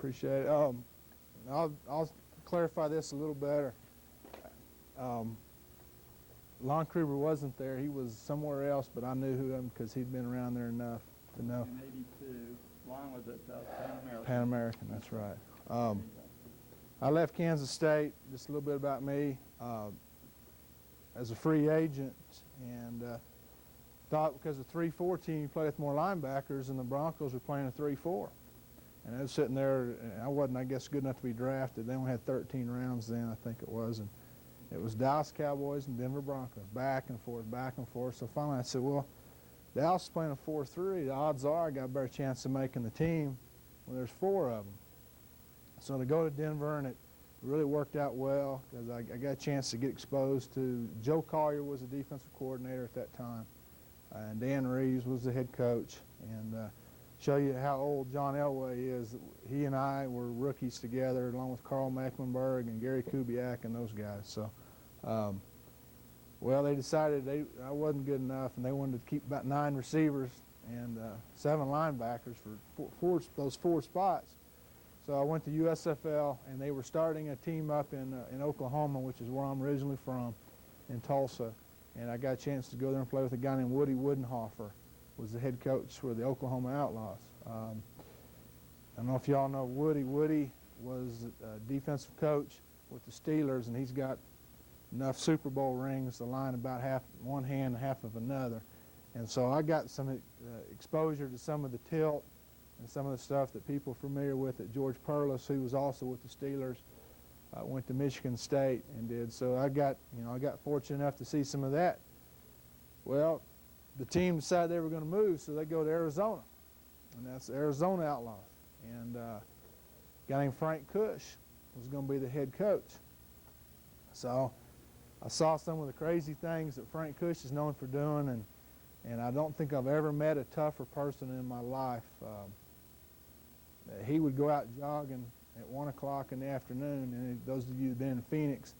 Appreciate it. I'll clarify this a little better. Lon Kruger wasn't there. He was somewhere else, but I knew him because he'd been around there enough to know. In '82, Lon was at Pan American. Pan American, that's right. I left Kansas State, just a little bit about me, as a free agent, and thought because the 3-4 team you play with more linebackers, and the Broncos were playing a 3-4. And I was sitting there, and I wasn't, I guess, good enough to be drafted. They only had 13 rounds then, I think it was. And it was Dallas Cowboys and Denver Broncos, back and forth, back and forth. So finally I said, well, Dallas is playing a 4-3. The odds are I got a better chance of making the team when there's 4 of them. So to go to Denver, and it really worked out well because I got a chance to get exposed to Joe Collier was the defensive coordinator at that time, and Dan Reeves was the head coach. And show you how old John Elway is. He and I were rookies together, along with Carl Mecklenburg and Gary Kubiak and those guys. So, well, they decided I wasn't good enough, and they wanted to keep about 9 receivers and 7 linebackers for those 4 spots. So I went to USFL, and they were starting a team up in Oklahoma, which is where I'm originally from, in Tulsa. And I got a chance to go there and play with a guy named Woody Woodenhofer, was the head coach for the Oklahoma Outlaws. I don't know if y'all know Woody. Woody was a defensive coach with the Steelers, and he's got enough Super Bowl rings to line about half one hand and half of another. And so I got some exposure to some of the tilt and some of the stuff that people are familiar with that George Perlis, who was also with the Steelers, went to Michigan State and did. So I got fortunate enough to see some of that. Well, the team decided they were going to move, so they go to Arizona, and that's the Arizona Outlaws. And a guy named Frank Cush was going to be the head coach. So I saw some of the crazy things that Frank Cush is known for doing, and I don't think I've ever met a tougher person in my life. He would go out jogging at 1 o'clock in the afternoon, and those of you who've been in Phoenix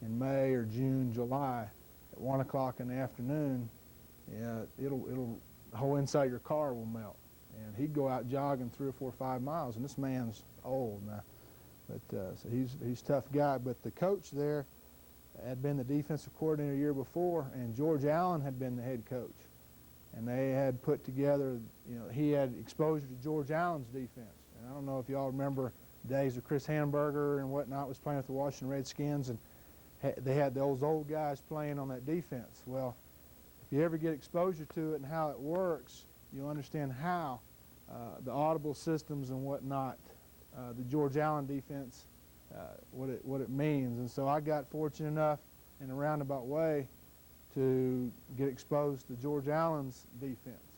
in May or June, July, at 1 o'clock in the afternoon, the whole inside your car will melt. And he'd go out jogging 3 or 4 or 5 miles, and this man's old now. But so he's a tough guy. But the coach there had been the defensive coordinator the year before, and George Allen had been the head coach. And they had put together, he had exposure to George Allen's defense. And I don't know if y'all remember days of Chris Hamburger and whatnot was playing with the Washington Redskins, and they had those old guys playing on that defense. Well, if you ever get exposure to it and how it works, you'll understand how the audible systems and whatnot, the George Allen defense, what it means. And so I got fortunate enough in a roundabout way to get exposed to George Allen's defense.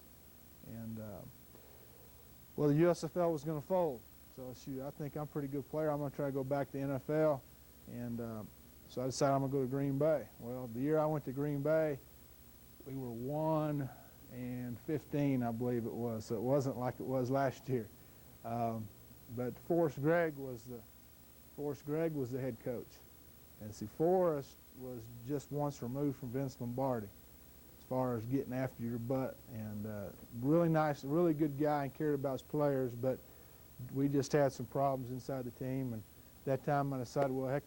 And well, the USFL was going to fold. So shoot, I think I'm a pretty good player. I'm going to try to go back to the NFL. And so I decided I'm going to go to Green Bay. Well, the year I went to Green Bay, we were 1-15, I believe it was. So it wasn't like it was last year. But Forrest Gregg was the head coach. And see, Forrest was just once removed from Vince Lombardi as far as getting after your butt. And really nice, really good guy and cared about his players. But we just had some problems inside the team. And that time I decided, well, heck,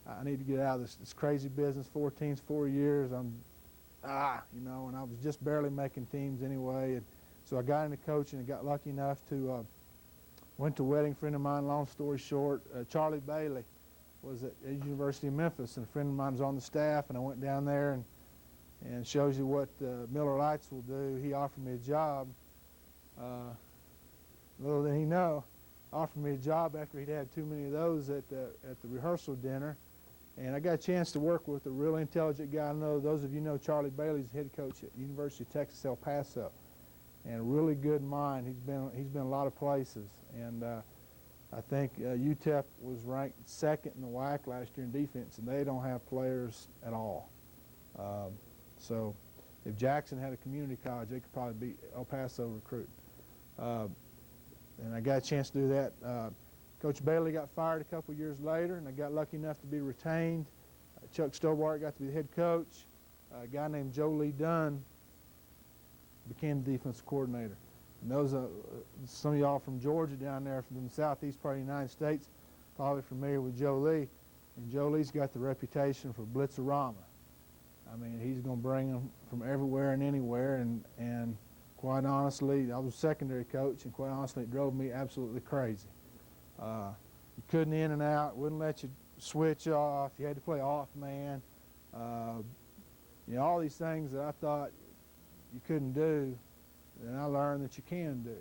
I need to get out of this crazy business. 4 teams, 4 years. And I was just barely making teams anyway. And so I got into coaching and got lucky enough to went to a wedding friend of mine. Long story short, Charlie Bailey was at the University of Memphis, and a friend of mine was on the staff, and I went down there and shows you what Miller Lights will do. He offered me a job. Little did he know, offered me a job after he'd had too many of those at the rehearsal dinner. And I got a chance to work with a really intelligent guy. I know those of you know Charlie Bailey's head coach at the University of Texas, El Paso, and a really good mind. He's been a lot of places, and I think UTEP was ranked 2nd in the WAC last year in defense, and they don't have players at all. So if Jackson had a community college, they could probably beat El Paso recruit. And I got a chance to do that. Coach Bailey got fired a couple years later, and I got lucky enough to be retained. Chuck Stobart got to be the head coach. A guy named Joe Lee Dunn became the defensive coordinator. And those some of y'all from Georgia down there from the southeast part of the United States probably familiar with Joe Lee. And Joe Lee's got the reputation for blitzerama. I mean, he's going to bring them from everywhere and anywhere. And quite honestly, I was a secondary coach, and quite honestly, it drove me absolutely crazy. You couldn't in and out, wouldn't let you switch off. You had to play off man. You know, all these things that I thought you couldn't do, then I learned that you can do.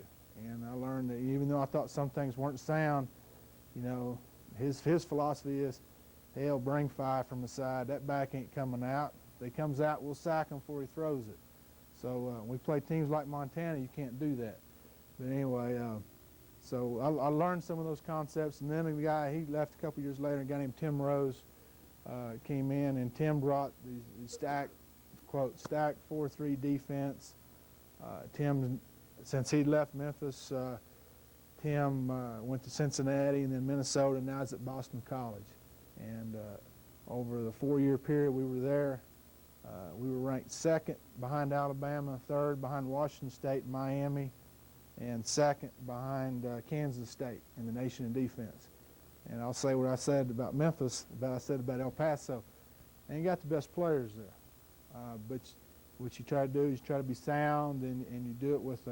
And I learned that even though I thought some things weren't sound, you know, his philosophy is, hell, bring 5 from the side. That back ain't coming out. If he comes out, we'll sack him before he throws it. So we play teams like Montana, you can't do that. But anyway, so I learned some of those concepts. And then the guy, he left a couple years later, a guy named Tim Rose came in, and Tim brought the stacked, quote, stacked 4-3 defense. Tim, since he'd left Memphis, Tim went to Cincinnati and then Minnesota, and now he's at Boston College. And over the 4-year period we were there, we were ranked 2nd behind Alabama, 3rd behind Washington State and Miami, and 2nd behind Kansas State in the nation in defense. And I'll say what I said about Memphis, about I said about El Paso. And you got the best players there. But what you try to do is you try to be sound, and you do it with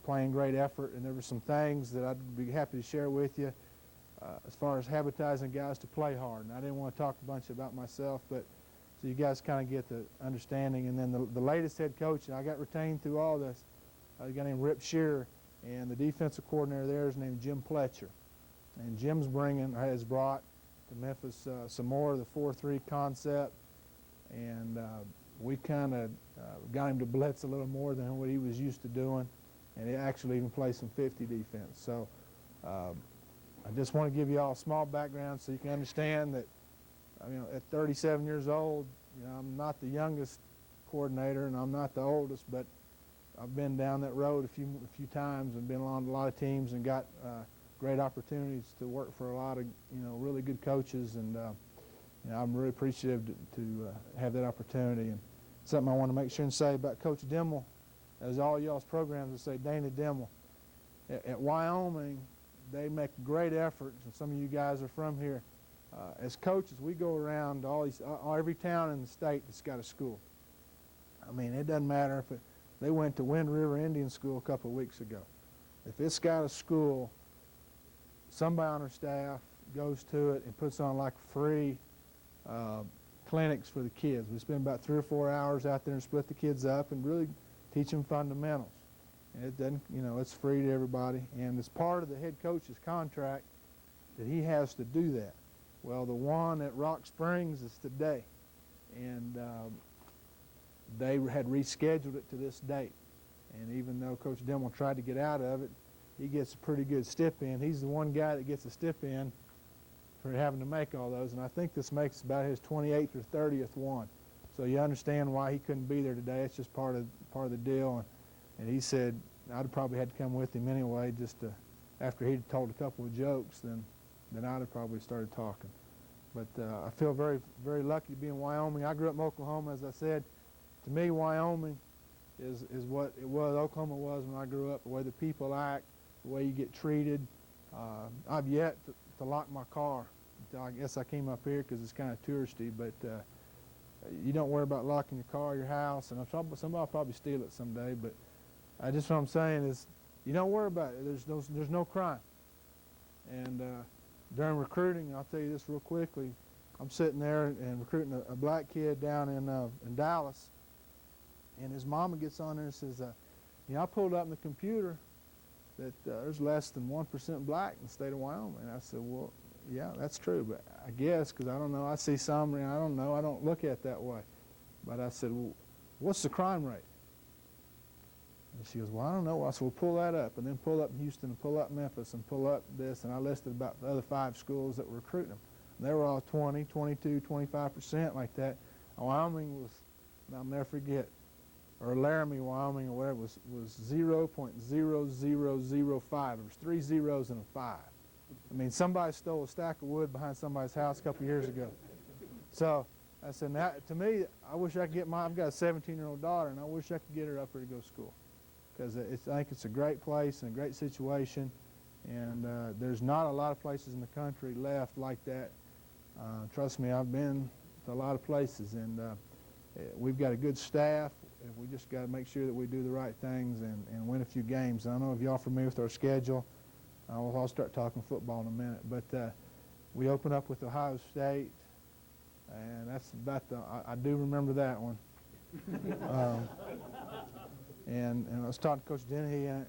playing great effort. And there were some things that I'd be happy to share with you as far as habitizing guys to play hard. And I didn't want to talk a bunch about myself, but so you guys kind of get the understanding. And then the latest head coach, and I got retained through all this, a guy named Rip Shearer, and the defensive coordinator there is named Jim Pletcher. And Jim's has brought to Memphis some more of the 4-3 concept, and we kind of got him to blitz a little more than what he was used to doing, and he actually even plays some 50 defense. So I just want to give you all a small background so you can understand that, I mean, at 37 years old, you know, I'm not the youngest coordinator and I'm not the oldest, but I've been down that road a few times and been on a lot of teams and got great opportunities to work for a lot of, you know, really good coaches, and you know, I'm really appreciative to have that opportunity. And something I want to make sure and say about Coach Dimmel, as all y'all's programs would say, Dana Dimmel. At Wyoming, they make a great effort, and some of you guys are from here. As coaches, we go around to every town in the state that's got a school. I mean, it doesn't matter if they went to Wind River Indian School a couple of weeks ago. If it's got a school, somebody on our staff goes to it and puts on like free clinics for the kids. We spend about 3 or 4 hours out there and split the kids up and really teach them fundamentals. And it doesn't, you know, it's free to everybody, and it's part of the head coach's contract that he has to do that. Well, the one at Rock Springs is today, and they had rescheduled it to this date. And even though Coach Dimmel tried to get out of it, he gets a pretty good stipend. He's the one guy that gets a stipend for having to make all those, and I think this makes about his 28th or 30th one. So you understand why he couldn't be there today. It's just part of the deal. And he said I'd probably had to come with him anyway, just to, after he'd told a couple of jokes, then I'd have probably started talking. But I feel very, very lucky to be in Wyoming. I grew up in Oklahoma, as I said. To me, Wyoming is what Oklahoma was when I grew up, the way the people act, the way you get treated. I've yet to lock my car. I guess I came up here because it's kind of touristy, but you don't worry about locking your car, your house, and somebody will probably steal it someday, but just what I'm saying is you don't worry about it. There's no crime. And during recruiting, I'll tell you this real quickly, I'm sitting there and recruiting a black kid down in Dallas, and his mama gets on there and says, you know, I pulled up in the computer that there's less than 1% black in the state of Wyoming. And I said, well, yeah, that's true, but I guess, because I don't know, I see some, and I don't know, I don't look at it that way. But I said, well, what's the crime rate? And she goes, well, I don't know. I said, well, pull that up, and then pull up Houston, and pull up Memphis, and pull up this, and I listed about the other 5 schools that were recruiting them. And they were all 20, 22, 25% like that. And Wyoming was, I'll never forget, or Laramie, Wyoming, or whatever, was 0.0005. There was 3 zeros and a 5. I mean, somebody stole a stack of wood behind somebody's house a couple years ago. So I said, now, to me, I wish I could get I've got a 17-year-old daughter, and I wish I could get her up here to go to school. because I think it's a great place and a great situation, and there's not a lot of places in the country left like that. Trust me, I've been to a lot of places, and we've got a good staff. And we just got to make sure that we do the right things and win a few games. I don't know if y'all familiar with our schedule. I'll start talking football in a minute, but we open up with Ohio State, and that's about I do remember that one. And I was talking to Coach Dennehy, and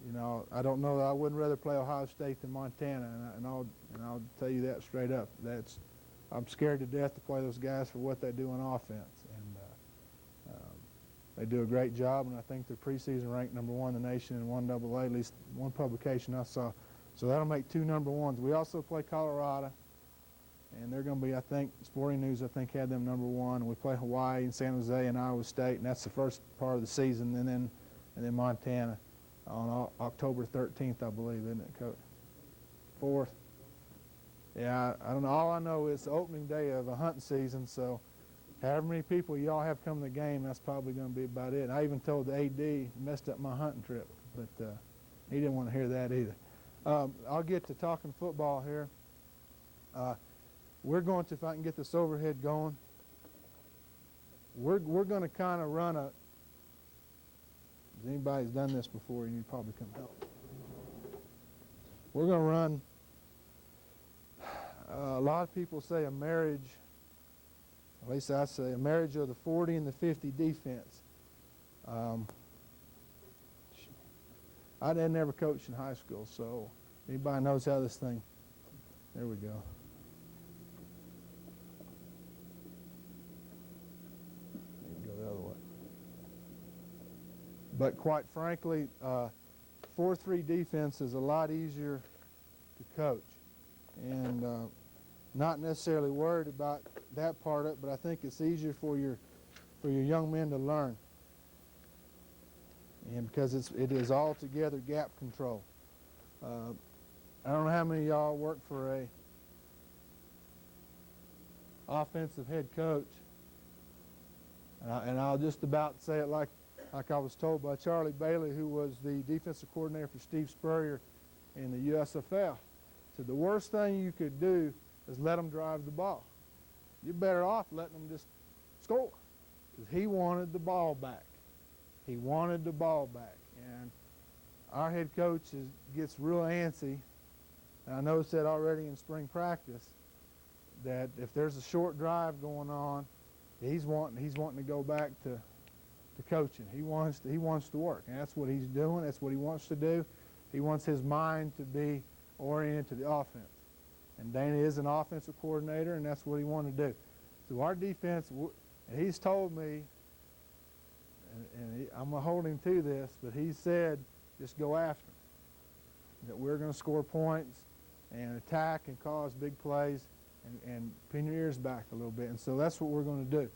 you know, I don't know that I wouldn't rather play Ohio State than Montana, and I'll tell you that straight up. I'm scared to death to play those guys for what they do on offense, and they do a great job, and I think they're preseason ranked #1 in the nation in 1AA, at least one publication I saw. So that'll make 2 #1s. We also play Colorado, and they're going to be, I think, Sporting News, I think, had them #1. We play Hawaii and San Jose and Iowa State, and that's the first part of the season, and then Montana on October 13th, I believe, isn't it, Coach? 4th. Yeah, I don't know. All I know is the opening day of a hunting season, so however many people y'all have come to the game, that's probably going to be about it. And I even told the AD, messed up my hunting trip, but he didn't want to hear that either. I'll get to talking football here. We're going to, if I can get this overhead going, we're going to kind of run a, if anybody's done this before, you probably come help. We're going to run, a lot of people say a marriage, at least I say, a marriage of the 40 and the 50 defense. I didn't never coach in high school, so anybody knows how this thing, there we go. Go the other way. But quite frankly, 4-3 defense is a lot easier to coach, and not necessarily worried about that part of it, but I think it's easier for your young men to learn, and because it is altogether gap control. I don't know how many of y'all work for a offensive head coach, and I'll just about say it like I was told by Charlie Bailey, who was the defensive coordinator for Steve Spurrier in the USFL. So the worst thing you could do is let them drive the ball. You're better off letting them just score, because he wanted the ball back. He wanted the ball back, and our head coach gets real antsy. And I noticed that already in spring practice, that if there's a short drive going on, he's wanting to go back to coaching. He wants to work, and that's what he's doing. That's what he wants to do. He wants his mind to be oriented to the offense. And Dana is an offensive coordinator, and that's what he wanted to do. So our defense, and he's told me, and I'm going to hold him to this, but he said just go after him, that we're going to score points and attack and cause big plays and pin your ears back a little bit. And so that's what we're going to do.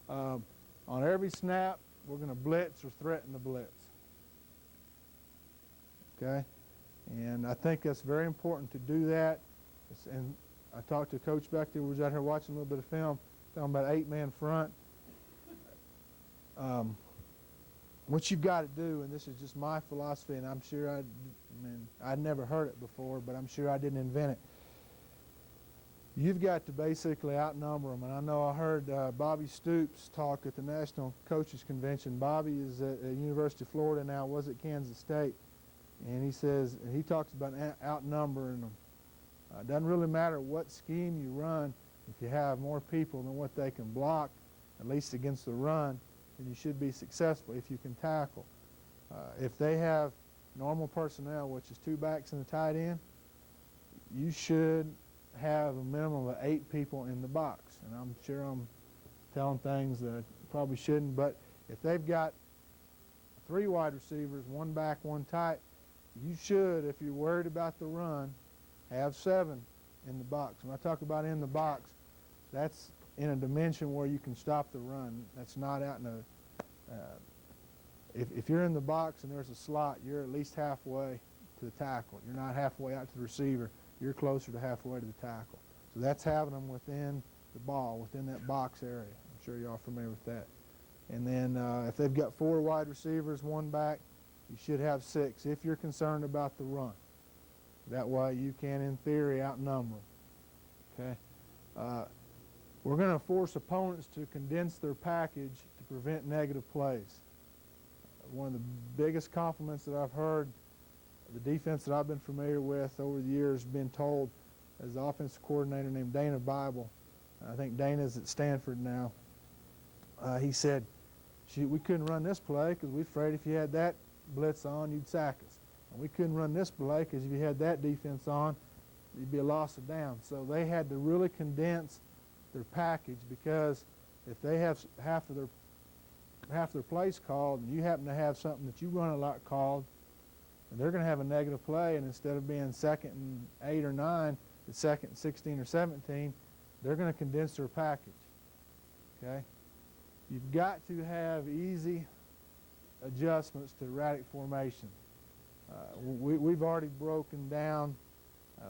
On every snap, we're going to blitz or threaten the blitz. Okay? And I think that's very important to do that. And I talked to a coach back there who was out here watching a little bit of film, talking about 8-man front. What you've got to do, and this is just my philosophy, and I'm sure I'd never heard it before, but I'm sure I didn't invent it. You've got to basically outnumber them. And I know I heard Bobby Stoops talk at the National Coaches Convention. Bobby is at University of Florida now, was at Kansas State. And he talks about outnumbering them. It doesn't really matter what scheme you run. If you have more people than what they can block, at least against the run, then you should be successful if you can tackle. If they have normal personnel, which is 2 backs and a tight end, you should have a minimum of 8 people in the box. And I'm sure I'm telling things that I probably shouldn't, but if they've got 3 wide receivers, 1 back, 1 tight, you should, if you're worried about the run, have 7 in the box. When I talk about in the box, that's in a dimension where you can stop the run. That's not out in a if you're in the box and there's a slot, you're at least halfway to the tackle. You're not halfway out to the receiver. You're closer to halfway to the tackle. So that's having them within the ball, within that box area. I'm sure y'all are familiar with that. And then if they've got 4 wide receivers, 1 back, you should have 6 if you're concerned about the run. That way you can, in theory, outnumber them. Okay? We're going to force opponents to condense their package to prevent negative plays. One of the biggest compliments that I've heard, the defense that I've been familiar with over the years, been told as the offensive coordinator named Dana Bible. I think Dana's at Stanford now. He said, shoot, we couldn't run this play because we're afraid if you had that blitz on, you'd sack us. And we couldn't run this play because if you had that defense on, you'd be a loss of down. So they had to really condense their package, because if they have half of their plays called and you happen to have something that you run a lot called, and they're going to have a negative play, and instead of being 2nd and 8 or 9, it's 2nd and 16 or 17, they're going to condense their package. Okay? You've got to have easy adjustments to erratic formation. We've already broken down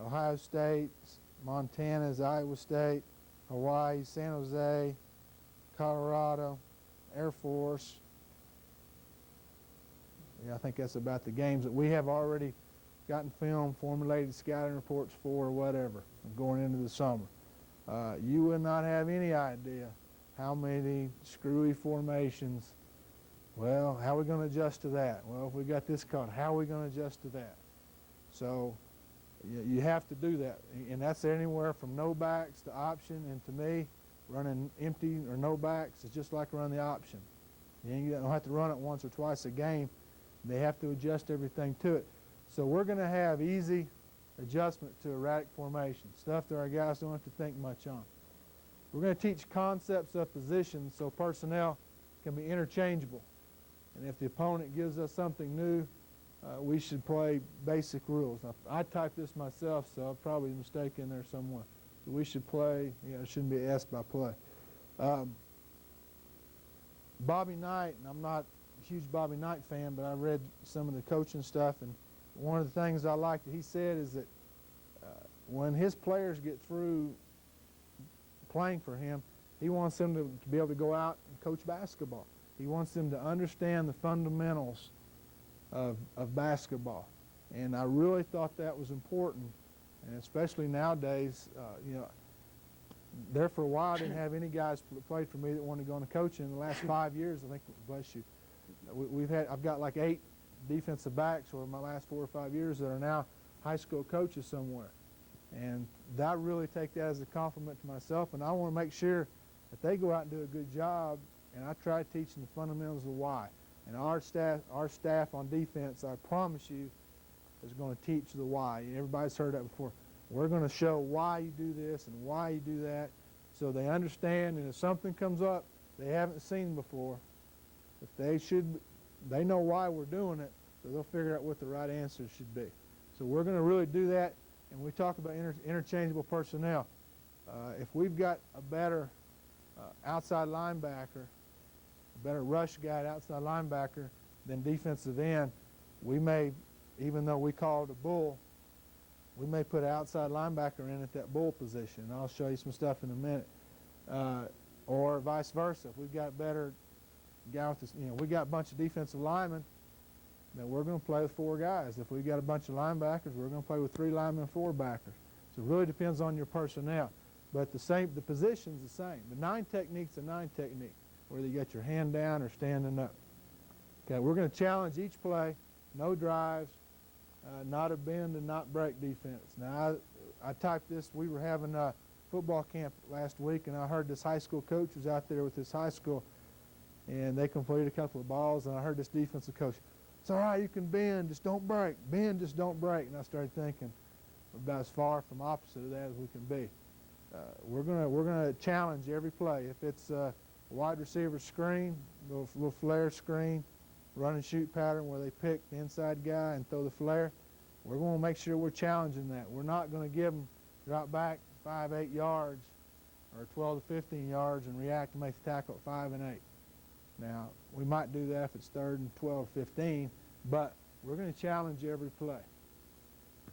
Ohio State, Montana's, Iowa State, Hawaii, San Jose, Colorado, Air Force. Yeah, I think that's about the games that we have already gotten film, formulated scouting reports for, or whatever, going into the summer. You would not have any idea how many screwy formations. Well, how are we going to adjust to that? Well, if we got this caught, how are we going to adjust to that? So you have to do that, and that's anywhere from no backs to option. And to me, running empty or no backs is just like running the option. You don't have to run it once or twice a game. They have to adjust everything to it. So we're going to have easy adjustment to erratic formation, stuff that our guys don't have to think much on. We're going to teach concepts of positions so personnel can be interchangeable. And if the opponent gives us something new, we should play basic rules. Now, I typed this myself, so I'll probably a mistake in there somewhere. So we should play, it shouldn't be asked by play. Bobby Knight, and I'm not a huge Bobby Knight fan, but I read some of the coaching stuff, and one of the things I liked that he said is that when his players get through playing for him, he wants them to be able to go out and coach basketball. He wants them to understand the fundamentals of basketball. And I really thought that was important, and especially nowadays, there for a while I didn't have any guys that played for me that wanted to go into coaching. In the last 5 years, I think, bless you, I've got like 8 defensive backs over my last 4 or 5 years that are now high school coaches somewhere. And I really take that as a compliment to myself, and I want to make sure that they go out and do a good job, and I try to teach them the fundamentals of why. And our staff on defense, I promise you, is going to teach the why. Everybody's heard that before. We're going to show why you do this and why you do that, so they understand, and if something comes up they haven't seen before, they know why we're doing it, so they'll figure out what the right answer should be. So we're going to really do that, and we talk about interchangeable personnel. If we've got a better outside linebacker, a better rush guy, outside linebacker than defensive end, we may, even though we call it a bull, we may put an outside linebacker in at that bull position. And I'll show you some stuff in a minute. Or vice versa. If we've got a better guy with this, we got a bunch of defensive linemen, then we're going to play with 4 guys. If we've got a bunch of linebackers, we're going to play with 3 linemen and 4 backers. So it really depends on your personnel. But the position's the same. The 9 technique's a 9 technique, whether you got your hand down or standing up. Okay, we're going to challenge each play, no drives, not a bend and not break defense. Now, I typed this. We were having a football camp last week, and I heard this high school coach was out there with this high school, and they completed a couple of balls, and I heard this defensive coach, "It's all right, you can bend, just don't break. Bend, just don't break." And I started thinking about as far from opposite of that as we can be. We're gonna challenge every play. If it's a wide receiver screen, little flare screen, run and shoot pattern where they pick the inside guy and throw the flare, we're going to make sure we're challenging that. We're not going to give them drop back 5-8 yards or 12 to 15 yards and react and make the tackle at 5 and 8. Now, we might do that if it's 3rd and 12 or 15, but we're going to challenge every play.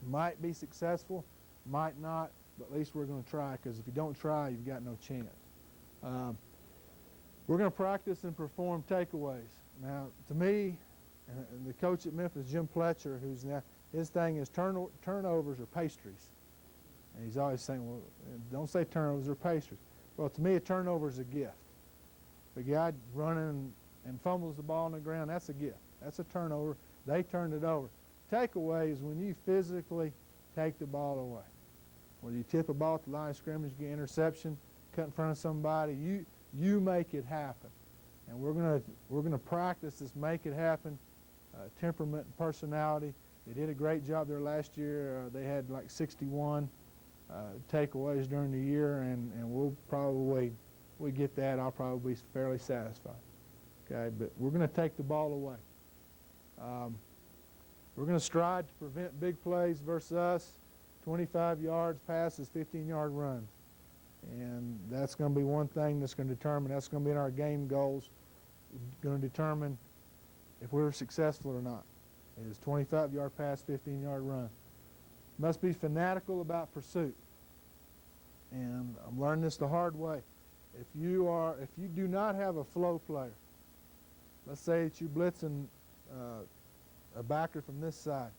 Might be successful, might not, but at least we're going to try, because if you don't try, you've got no chance. We're going to practice and perform takeaways. Now, to me, and the coach at Memphis, Jim Pletcher, who's now, his thing is turnovers or pastries. And he's always saying, well, don't say turnovers or pastries. Well, to me, a turnover is a gift. If a guy running and fumbles the ball on the ground, that's a gift. That's a turnover. They turned it over. Takeaway is when you physically take the ball away. Whether you tip a ball at the line of scrimmage, get interception, cut in front of somebody, you make it happen. And we're gonna practice this make it happen temperament and personality. They did a great job there last year. They had like 61 takeaways during the year, and we'll probably we get that. I'll probably be fairly satisfied. Okay, but we're going to take the ball away. We're going to strive to prevent big plays versus us, 25 yards passes, 15-yard runs. And that's going to be one thing that's going to determine, that's going to be in our game goals, going to determine if we're successful or not. It is 25-yard pass, 15-yard run. Must be fanatical about pursuit. And I'm learning this the hard way. If you do not have a flow player, let's say that you're blitzing a backer from this side.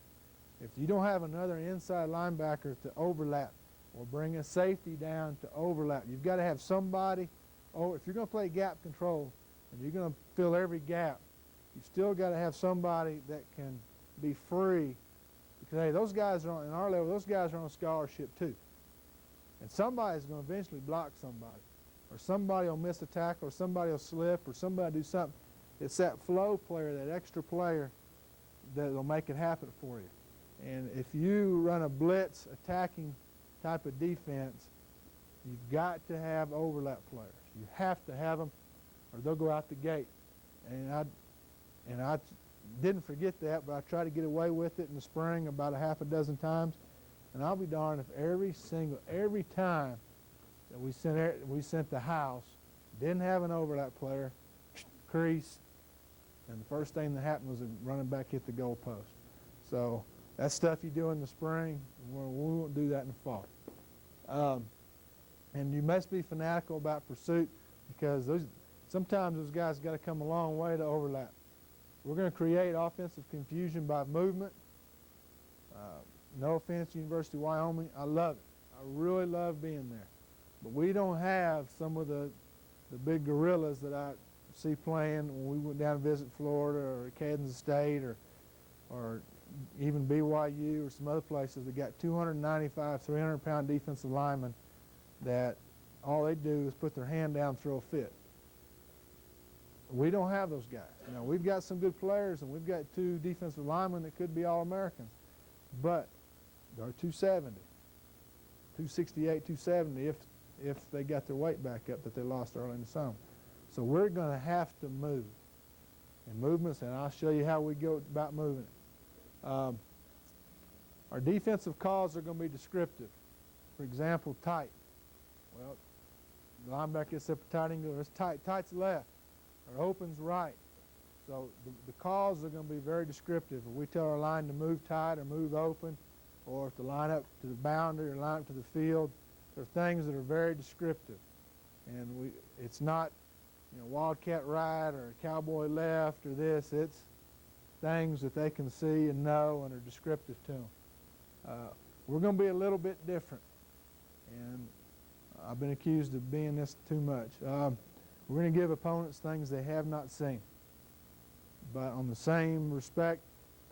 If you don't have another inside linebacker to overlap or bring a safety down to overlap, you've got to have somebody. Oh, if you're going to play gap control and you're going to fill every gap, you've still got to have somebody that can be free. Because, hey, those guys are in our level, those guys are on scholarship too. And somebody's going to eventually block somebody. Or somebody will miss a tackle, or somebody will slip, or somebody will do something. It's that flow player, that extra player, that will make it happen for you. And if you run a blitz attacking type of defense, you've got to have overlap players. You have to have them, or they'll go out the gate. And I didn't forget that, but I tried to get away with it in the spring about a half a dozen times. And I'll be darned if every time that we sent the house, didn't have an overlap player, crease, and the first thing that happened was a running back hit the goal post. So that's stuff you do in the spring. We won't do that in the fall. And you must be fanatical about pursuit, because sometimes those guys got to come a long way to overlap. We're going to create offensive confusion by movement. No offense, University of Wyoming, I love it. I really love being there. But we don't have some of the big gorillas that I see playing when we went down to visit Florida or Kansas State or even BYU or some other places that got 295, 300-pound defensive linemen that all they do is put their hand down and throw a fit. We don't have those guys. Now, we've got some good players, and we've got 2 defensive linemen that could be All-Americans, but they're 270, 268, 270 if they got their weight back up that they lost early in the summer. So we're going to have to move. And movements, and I'll show you how we go about moving it. Our defensive calls are going to be descriptive. For example, tight. Well, the linebacker gets up a tight angle, it's tight. Tight's left, or opens right. So the calls are going to be very descriptive. If we tell our line to move tight or move open, or if to line up to the boundary or line up to the field, there are things that are very descriptive. And it's not, wildcat right or cowboy left or this. It's things that they can see and know and are descriptive to them. We're going to be a little bit different. And I've been accused of being this too much. We're going to give opponents things they have not seen. But on the same respect,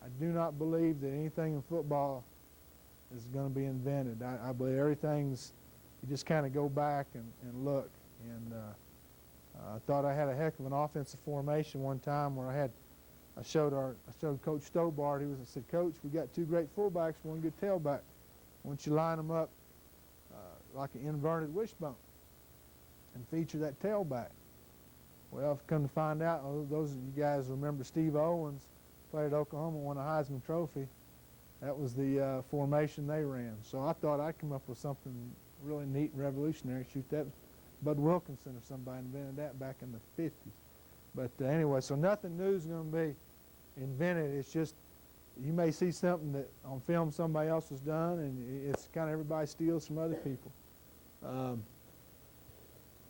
I do not believe that anything in football is going to be invented. I believe everything's, you just kind of go back and look. And I thought I had a heck of an offensive formation one time where I showed Coach Stobart. I said, Coach, we got 2 great fullbacks, 1 good tailback. Why don't you line them up like an inverted wishbone and feature that tailback? Well, I've come to find out, those of you guys remember Steve Owens played at Oklahoma, won a Heisman Trophy. That was the formation they ran. So I thought I'd come up with something really neat and revolutionary. Shoot, that Bud Wilkinson or somebody invented that back in the 50s. But anyway, so nothing new is going to be invented. It's just you may see something that on film somebody else has done, and it's kind of everybody steals from other people.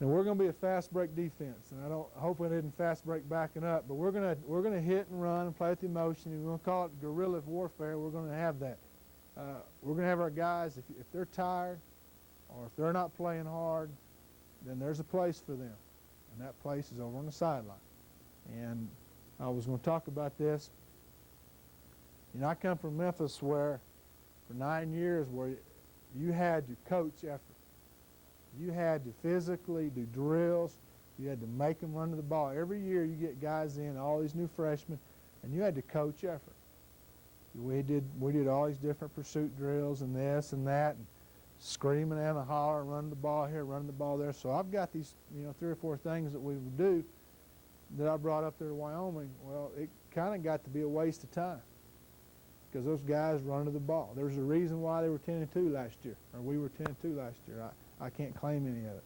Now we're going to be a fast break defense, and I hope we didn't fast break backing up, but we're going to hit and run and play with emotion. We're going to call it guerrilla warfare. We're going to have that. We're going to have our guys, if they're tired or if they're not playing hard, then there's a place for them, and that place is over on the sideline. And I was going to talk about this. You know, I come from Memphis where for 9 years where you had to coach effort. You had to physically do drills. You had to make them run to the ball. Every year you get guys in, all these new freshmen, and you had to coach effort. We did all these different pursuit drills and this and that, and screaming and a holler, running the ball here, running the ball there. So I've got these, 3 or 4 things that we would do that I brought up there to Wyoming. Well, it kind of got to be a waste of time because those guys run to the ball. There's a reason why they were 10-2 last year, or we were 10-2 last year. I can't claim any of it.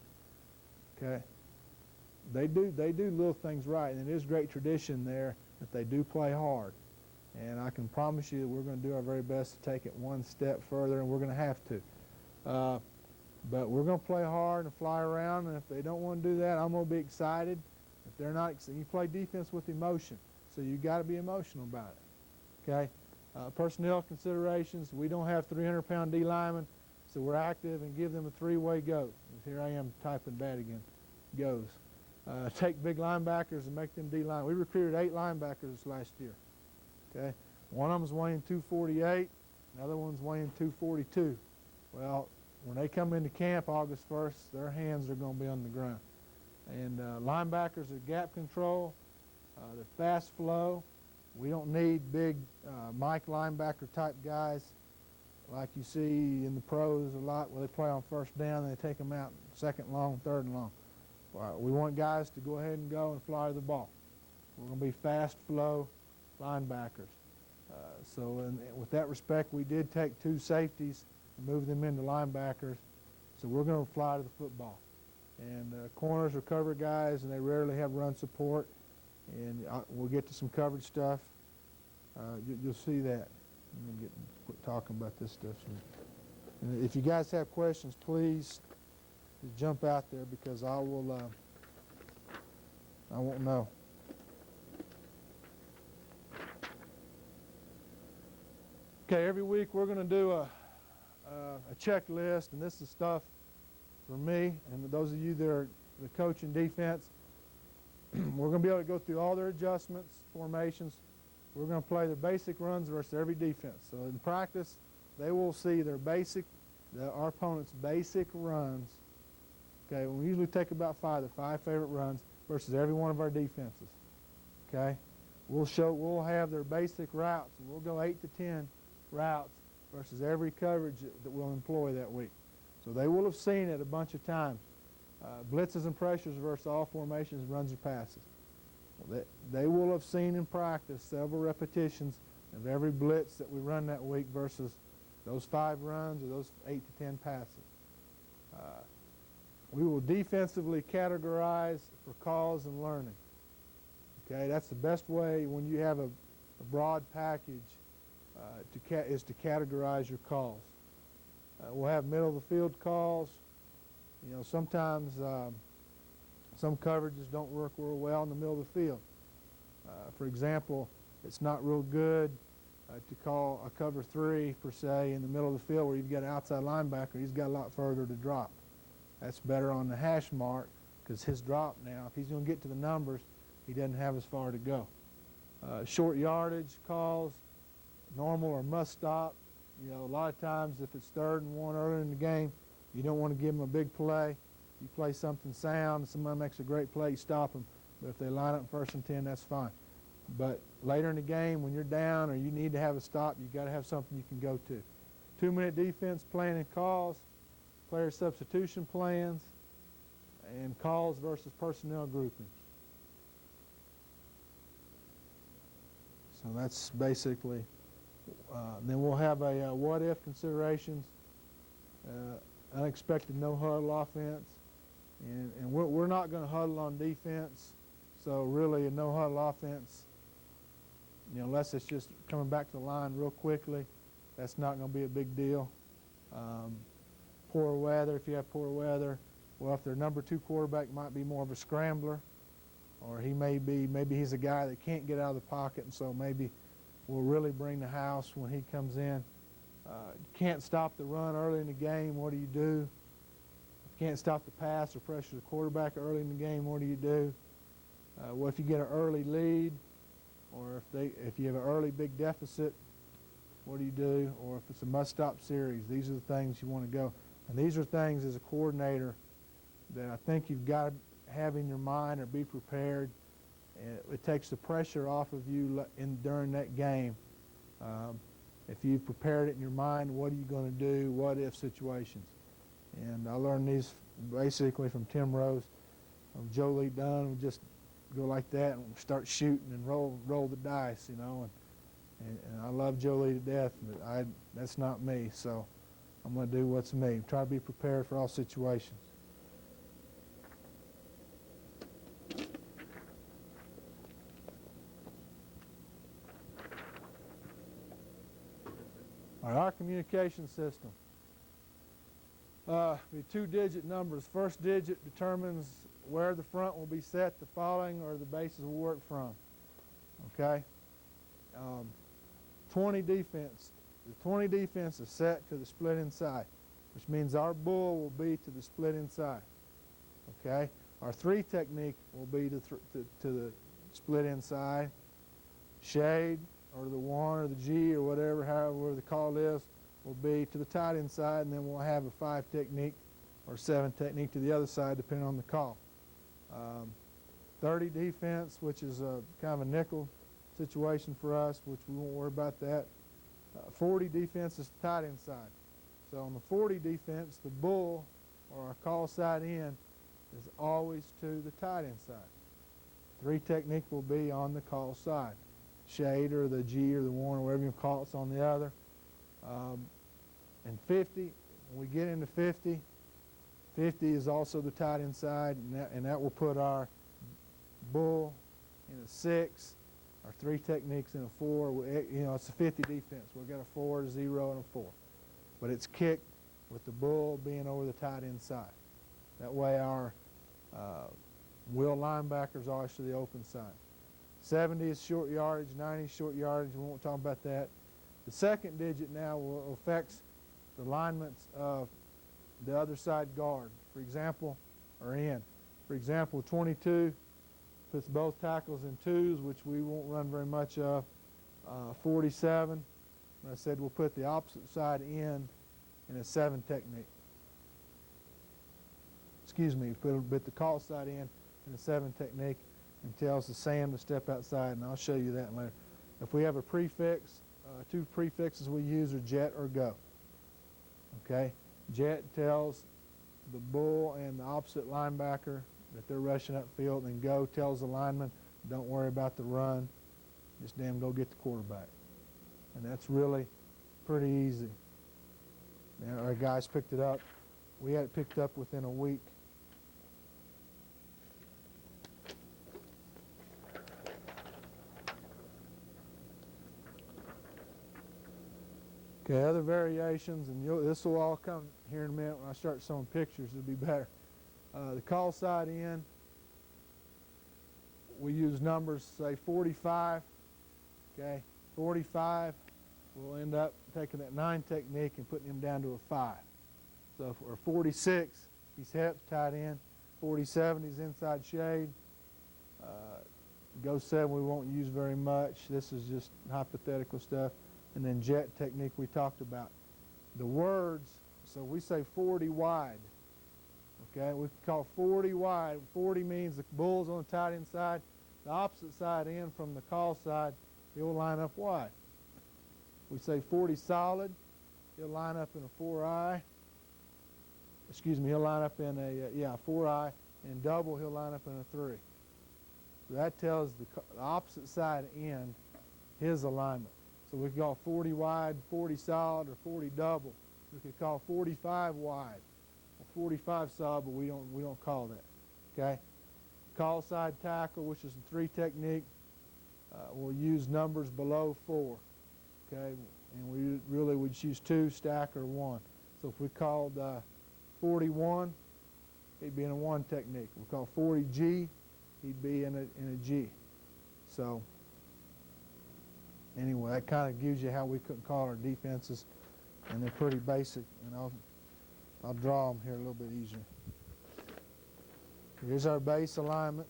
Okay, they do little things right, and it is great tradition there that they do play hard. And I can promise you that we're going to do our very best to take it one step further, and we're going to have to. But we're going to play hard and fly around, and if they don't want to do that, I'm going to be excited. If they're not, you play defense with emotion, so you got to be emotional about it. Okay, personnel considerations. We don't have 300-pound D linemen, so we're active and give them a 3-way go. Here I am typing bad again. Goes. Take big linebackers and make them D line. We recruited 8 linebackers last year. Okay, one of them's weighing 248, another one's weighing 242. Well, when they come into camp August 1st, their hands are going to be on the ground. And linebackers are gap control. They're fast flow. We don't need big Mike linebacker type guys like you see in the pros a lot where they play on first down and they take them out second long, third and long. We want guys to go ahead and go and fly to the ball. We're going to be fast flow linebackers. So with that respect, we did take 2 safeties and move them into linebackers. So we're going to fly to the football. And corners are cover guys, and they rarely have run support. And we'll get to some coverage stuff. You'll see that. Let me quit talking about this stuff. And if you guys have questions, please just jump out there because I won't know. Okay, every week we're going to do a checklist, and this is stuff for me and those of you that are the coach in defense. We're going to be able to go through all their adjustments, formations. We're going to play the basic runs versus every defense. So in practice, they will see our opponent's basic runs. Okay, we usually take about 5, the 5 favorite runs versus every one of our defenses. Okay, we'll have their basic routes, and we'll go 8 to 10 routes versus every coverage that we'll employ that week. So they will have seen it a bunch of times. Blitzes and pressures versus all formations, runs or passes. They will have seen in practice several repetitions of every blitz that we run that week versus those 5 runs or those 8 to 10 passes. We will defensively categorize for calls and learning. Okay, that's the best way when you have a broad package is to categorize your calls. We'll have middle of the field calls. Sometimes some coverages don't work real well in the middle of the field. For example, it's not real good to call a cover 3 per se in the middle of the field where you've got an outside linebacker. He's got a lot further to drop. That's better on the hash mark because his drop now, if he's going to get to the numbers, he doesn't have as far to go. Short yardage calls, normal or must stop. A lot of times if it's 3rd and 1 early in the game, you don't want to give them a big play. You play something sound, somebody makes a great play, you stop them. But if they line up 1st and 10, that's fine. But later in the game, when you're down or you need to have a stop, you got to have something you can go to. 2-minute defense plan and calls, player substitution plans, and calls versus personnel groupings. So that's basically, then we'll have a what-if considerations, unexpected no-huddle offense, and we're not going to huddle on defense, so really a no-huddle offense, unless it's just coming back to the line real quickly, that's not going to be a big deal. Poor weather, if you have poor weather, well, if their number 2 quarterback might be more of a scrambler, or maybe he's a guy that can't get out of the pocket, and so maybe we'll really bring the house when he comes in. Can't stop the run early in the game, what do you do? Can't stop the pass or pressure the quarterback early in the game, what do you do? Well, if you get an early lead, or if you have an early big deficit, what do you do? Or if it's a must-stop series, these are the things you want to go. And these are things as a coordinator that I think you've got to have in your mind or be prepared. And it takes the pressure off of you during that game. If you've prepared it in your mind, what are you going to do? What if situations? And I learned these basically from Tim Rose, Joe Lee Dunn. We just go like that and start shooting and roll the dice, you know. And I love Joe Lee to death, but that's not me. So I'm going to do what's me. Try to be prepared for all situations. All right, our communication system. Be 2-digit numbers. First digit determines where the front will be set. The following are the bases will work from. Okay? 20 defense. The 20 defense is set to the split inside, which means our bull will be to the split inside. Okay? Our 3 technique will be to the split inside. Shade, or the 1 or the G or whatever, however the call is, will be to the tight inside, and then we'll have a 5 technique or 7 technique to the other side depending on the call. 30 defense, which is kind of a nickel situation for us, which we won't worry about that. 40 defense is tight inside. So on the 40 defense, the bull or our call side in is always to the tight inside. 3 technique will be on the call side. Shade or the G or the 1 or whatever you call it's on the other. And 50, when we get into 50, 50 is also the tight inside, and that will put our bull in a 6, our 3 techniques in a 4. You know, it's a 50 defense. We've got a 4, a 0, and a 4. But it's kicked with the bull being over the tight inside. That way our will linebackers are always to the open side. 70 is short yardage, 90 is short yardage. We won't talk about that. The second digit now will affect the alignments of the other side guard, for example, or in. For example, 22 puts both tackles in 2s, which we won't run very much of. 47, I said we'll put the opposite side in a 7 technique. Excuse me, put the call side in a 7 technique, and tells the Sam to step outside, and I'll show you that later. If we have a prefix, 2 prefixes we use are jet or go. Okay? Jet tells the bull and the opposite linebacker that they're rushing upfield, and go tells the lineman, don't worry about the run, just damn go get the quarterback. And that's really pretty easy. And our guys picked it up. We had it picked up within a week. Okay, other variations, and this will all come here in a minute when I start showing pictures, it'll be better. The call side in, we use numbers, say 45, okay? 45, we'll end up taking that 9 technique and putting him down to a 5. So for 46, he's hep, tight end. 47, he's inside shade. Go 7, we won't use very much. This is just hypothetical stuff. And then jet technique we talked about. The words, so we say 40 wide. Okay, we call 40 wide. 40 means the bull's on the tight end side. The opposite side in from the call side, he'll line up wide. We say 40 solid, he'll line up in a 4-eye. Excuse me, he'll line up in a 4-eye. And double, he'll line up in a 3. So that tells the opposite side end his alignment. So we could call 40 wide, 40 solid, or 40 double. We could call 45 wide, or 45 solid, but we don't call that. Okay. Call side tackle, which is the 3 technique. We'll use numbers below 4. Okay, and we really would use 2, stack, or 1. So if we called 41, he'd be in a 1 technique. We call 40G, he'd be in a G. So anyway, that kind of gives you how we could call our defenses, and they're pretty basic. And I'll draw them here a little bit easier. Here's our base alignment.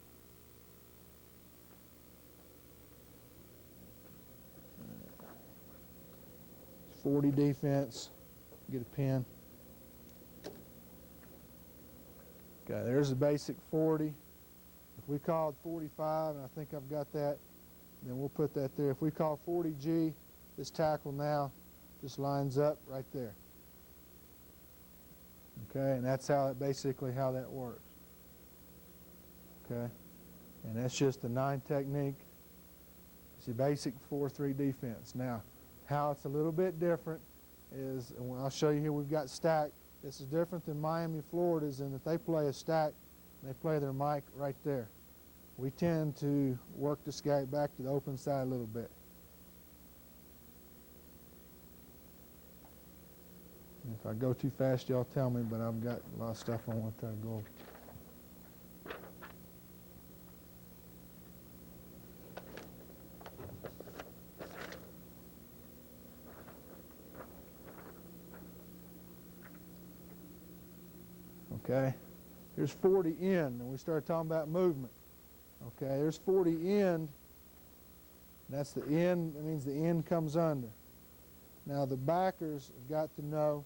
40 defense. Get a pen. Okay, there's the basic 40. If we called 45, and I think I've got that, then we'll put that there. If we call 40G, this tackle now just lines up right there. Okay, and that's basically how that works. Okay, and that's just the 9 technique. It's your basic 4-3 defense. Now, how it's a little bit different is, and I'll show you here, we've got stack. This is different than Miami, Florida's in that they play a stack, and they play their mic right there. We tend to work this guy back to the open side a little bit. And if I go too fast, y'all tell me, but I've got a lot of stuff I want to go over. Okay, here's 40 end, and we started talking about movement. Okay, there's 40 end. That's the end. That means the end comes under. Now the backers have got to know.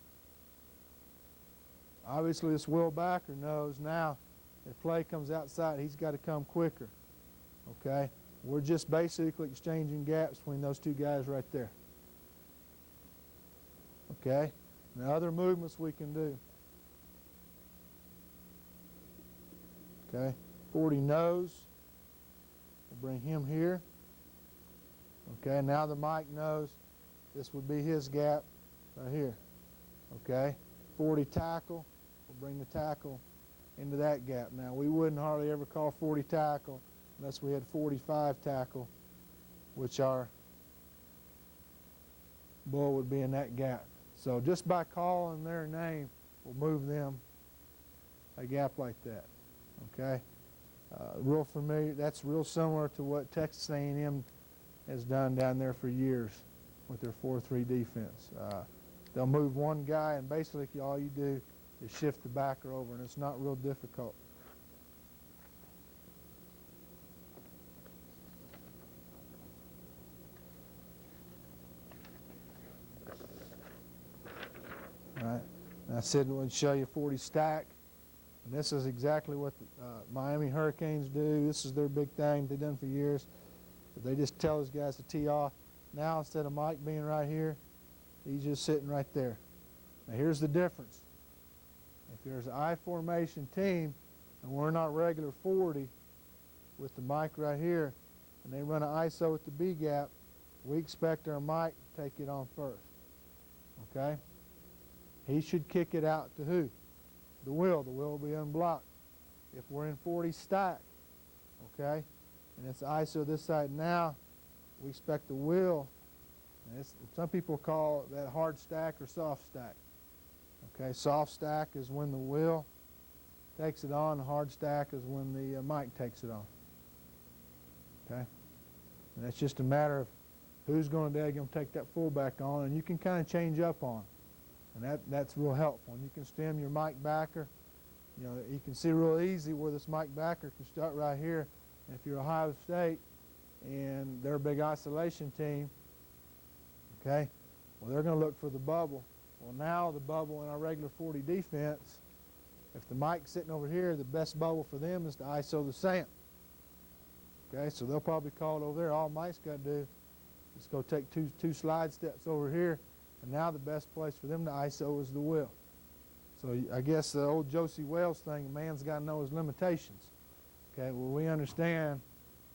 Obviously, this Will backer knows now if play comes outside, he's got to come quicker. Okay, we're just basically exchanging gaps between those two guys right there. Okay, now other movements we can do. Okay, 40 nose. We'll bring him here. Okay, now the Mike knows this would be his gap right here. Okay, 40 tackle. We'll bring the tackle into that gap. Now, we wouldn't hardly ever call 40 tackle unless we had 45 tackle, which our bull would be in that gap. So just by calling their name, we'll move them a gap like that. Okay, real familiar. That's real similar to what Texas A&M has done down there for years with their 4-3 defense. They'll move one guy, and basically all you do is shift the backer over, and it's not real difficult. All right. And I said we'd show you 40 stack. And this is exactly what the Miami Hurricanes do. This is their big thing they've done for years. But they just tell those guys to tee off. Now, instead of Mike being right here, he's just sitting right there. Now, here's the difference. If there's an I formation team, and we're not regular 40 with the Mike right here, and they run an ISO with the B gap, we expect our Mike to take it on first. Okay? He should kick it out to who? The Will. The Will will be unblocked. If we're in 40 stack, okay, and it's ISO this side now, we expect the Will, and some people call that hard stack or soft stack. Okay, soft stack is when the Will takes it on, hard stack is when the Mike takes it on. Okay, and that's just a matter of who's going to take that fullback on, and you can kind of change up on. And that's real helpful. And you can stem your Mike backer. You know, you can see real easy where this Mike backer can start right here. And if you're Ohio State and they're a big isolation team, okay, well, they're going to look for the bubble. Well, now the bubble in our regular 40 defense, if the Mike's sitting over here, the best bubble for them is to ISO the Sam. Okay, so they'll probably call it over there. All Mike's got to do is go take two slide steps over here. And now the best place for them to ISO is the Will. So I guess the old Josie Wales thing, a man's got to know his limitations. Okay, well, we understand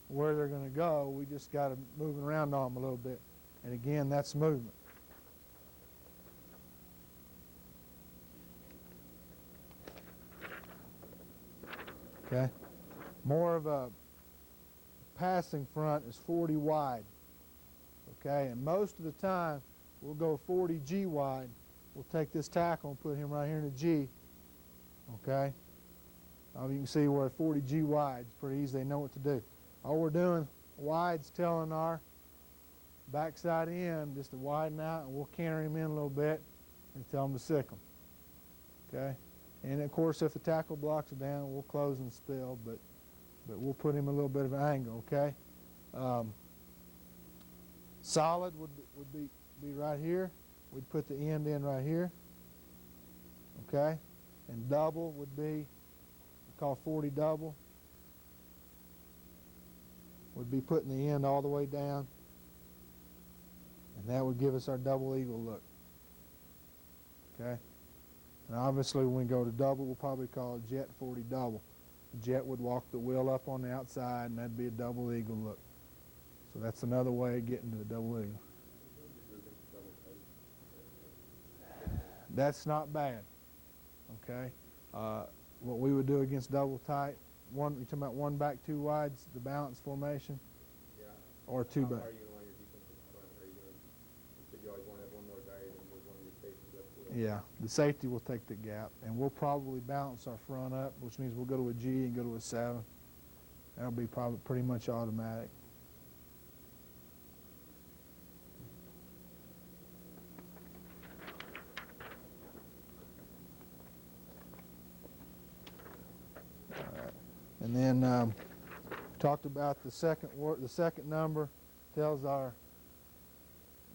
where they're going to go. We just got to move around on them a little bit. And again, that's movement. Okay, more of a passing front is 40 wide. Okay, and most of the time, we'll go 40 G wide. We'll take this tackle and put him right here in a G. Okay? You can see we're at 40G wide. It's pretty easy. They know what to do. All we're doing, wide's telling our backside end just to widen out, and we'll canter him in a little bit and tell him to sick him. Okay? And of course, if the tackle blocks are down, we'll close and spill, but we'll put him a little bit of an angle, okay? Solid would be right here. We'd put the end in right here, okay? And double would be, we call 40 double, would be putting the end all the way down, and that would give us our double eagle look, okay? And obviously when we go to double, we'll probably call it jet 40 double. The jet would walk the wheel up on the outside, and that'd be a double eagle look. So that's another way of getting to the double eagle. That's not bad, okay? What we would do against double tight, you're talking about one back, two wides, the balance formation? Yeah. Or two back? How far are you going to line your defensive front? Are you going to, you said you always want to have one more guy and move one of your safeties up to it. Yeah, the safety will take the gap, and we'll probably balance our front up, which means we'll go to a G and go to a 7. That'll be probably pretty much automatic. And then talked about the second number tells our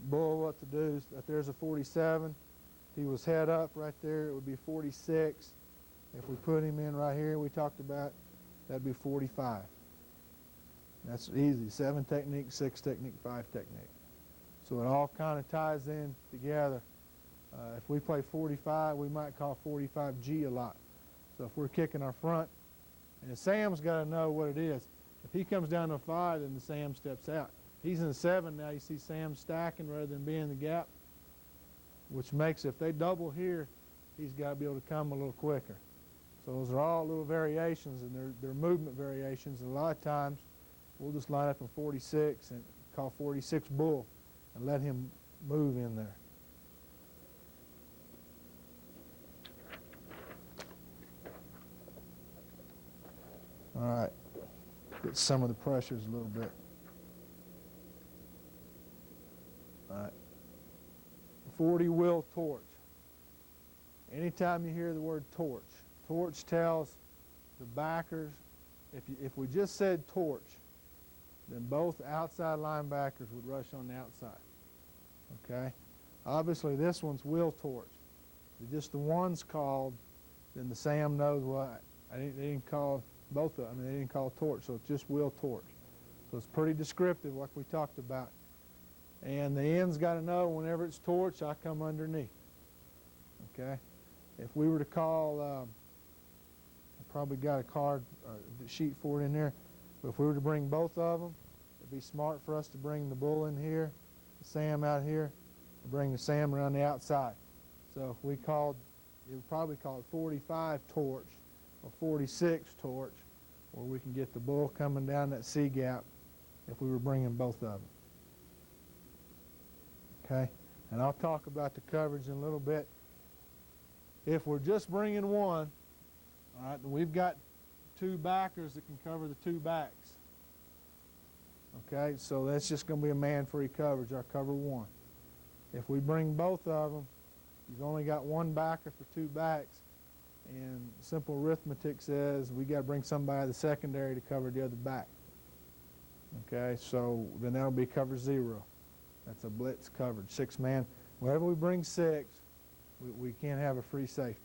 bull what to do. If there's a 47, if he was head up right there, it would be 46. If we put him in right here, we talked about, that'd be 45. That's easy. 7 technique, 6 technique, 5 technique. So it all kind of ties in together. If we play 45, we might call 45G a lot. So if we're kicking our front, and the Sam's got to know what it is. If he comes down to a 5, then the Sam steps out. He's in a 7 now. You see Sam stacking rather than being in the gap, which makes, if they double here, he's got to be able to come a little quicker. So those are all little variations, and they're movement variations. And a lot of times, we'll just line up in 46 and call 46 bull and let him move in there. All right, get some of the pressures a little bit. All right, 40 wheel torch. Anytime you hear the word torch, torch tells the backers, if we just said torch, then both outside linebackers would rush on the outside, okay? Obviously this one's wheel torch. If just the one's called, then the Sam knows what. They didn't call both of them. I mean, they didn't call torch, so it's just wheel torch. So it's pretty descriptive, like we talked about. And the end's got to know whenever it's torch, I come underneath. Okay? If we were to call, I probably got a card sheet for it in there, but if we were to bring both of them, it'd be smart for us to bring the bull in here, the Sam out here, and bring the Sam around the outside. So if we called, it would probably call it 45 torch, or 46 torch, where we can get the bull coming down that C gap if we were bringing both of them. Okay? And I'll talk about the coverage in a little bit. If we're just bringing one, all right, we've got 2 backers that can cover the 2 backs. Okay? So that's just going to be a man-free coverage, our cover 1. If we bring both of them, you've only got 1 backer for 2 backs. And simple arithmetic says we got to bring somebody to the secondary to cover the other back. Okay, so then that'll be cover 0. That's a blitz coverage, 6-man. Wherever we bring 6, we can't have a free safety.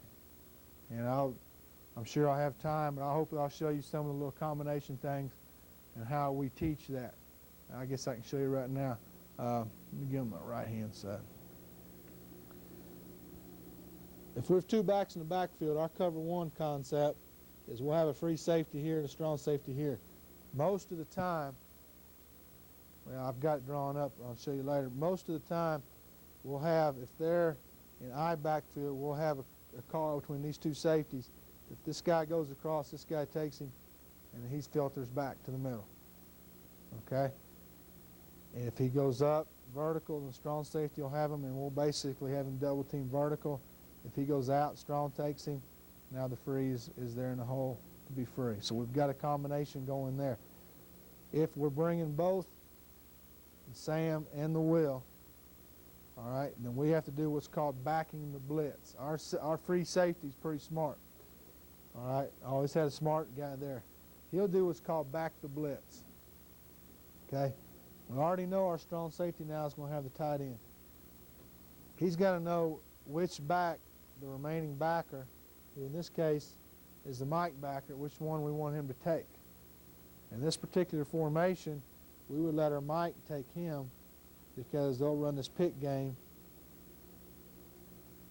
And I'm sure I'll have time, but I hope I'll show you some of the little combination things and how we teach that. I guess I can show you right now. Let me give them my right-hand side. If we have 2 backs in the backfield, our cover 1 concept is we'll have a free safety here and a strong safety here. Most of the time, well, I've got it drawn up, I'll show you later. Most of the time, we'll have, if they're in I backfield, we'll have a call between these 2 safeties. If this guy goes across, this guy takes him, and he filters back to the middle. Okay? And if he goes up vertical, the strong safety will have him, and we'll basically have him double team vertical. If he goes out, strong takes him. Now the free is there in the hole to be free. So we've got a combination going there. If we're bringing both the Sam and the Will, all right, then we have to do what's called backing the blitz. Our free safety is pretty smart. All right, I always had a smart guy there. He'll do what's called back the blitz. Okay, we already know our strong safety now is going to have the tight end. He's got to know which back, the remaining backer, who in this case is the Mike backer, which one we want him to take. In this particular formation, we would let our Mike take him because they'll run this pick game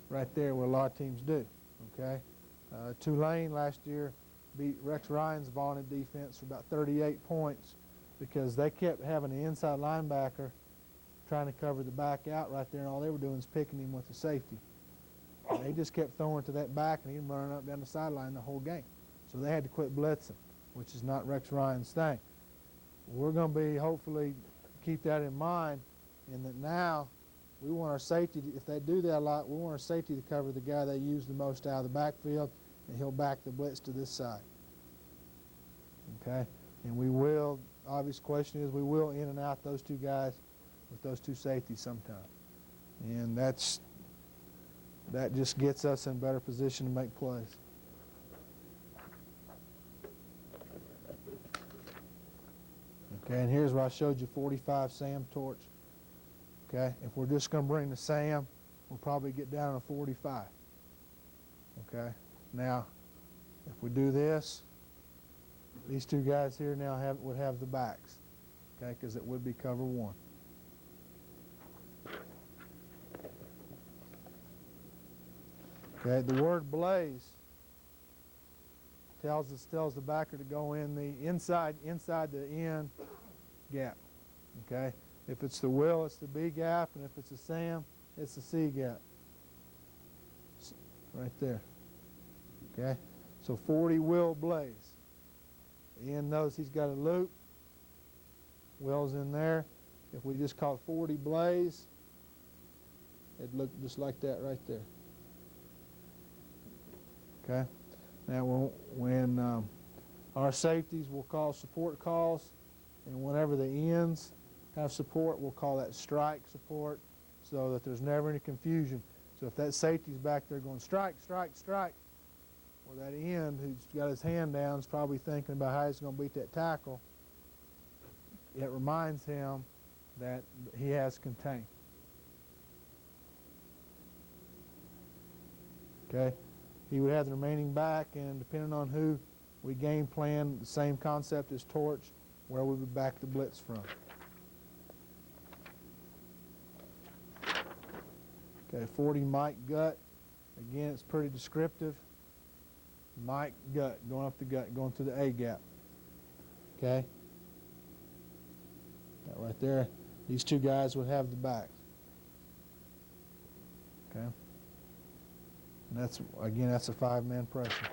right there where a lot of teams do. Okay, Tulane last year beat Rex Ryan's vaunted defense for about 38 points because they kept having the inside linebacker trying to cover the back out right there, and all they were doing is picking him with the safety. And they just kept throwing to that back, and he'd running up down the sideline the whole game. So they had to quit blitzing, which is not Rex Ryan's thing. We're going to be, hopefully, keep that in mind, in that now we want our safety, if they do that a lot, we want our safety to cover the guy they use the most out of the backfield, and he'll back the blitz to this side. Okay? And we will, obvious question is, we will in and out those two guys with those two safeties sometime. And that just gets us in a better position to make plays. Okay, and here's where I showed you 45 Sam torch. Okay, if we're just going to bring the Sam, we'll probably get down to 45. Okay, now if we do this, these two guys here now would have the backs. Okay, because it would be cover one. Okay, the word blaze tells the backer to go in the inside the end gap. Okay, if it's the Will, it's the B gap, and if it's a Sam, it's the C gap. Right there. Okay, so 40 Will blaze. The end knows he's got a loop. Will's in there. If we just call it 40 blaze, it'd look just like that right there. Okay. Now, when our safeties will call support calls, and whenever the ends have support, we'll call that strike support, so that there's never any confusion. So if that safety's back there going strike, strike, strike, well, that end who's got his hand down is probably thinking about how he's going to beat that tackle. It reminds him that he has contained. Okay. He would have the remaining back, and depending on who we game plan, the same concept as torch, where we would back the blitz from. Okay, 40 Mike gut. Again, it's pretty descriptive. Mike gut, going up the gut, going to the A gap. Okay? That right there. These two guys would have the backs. Okay? And that's a 5-man pressure.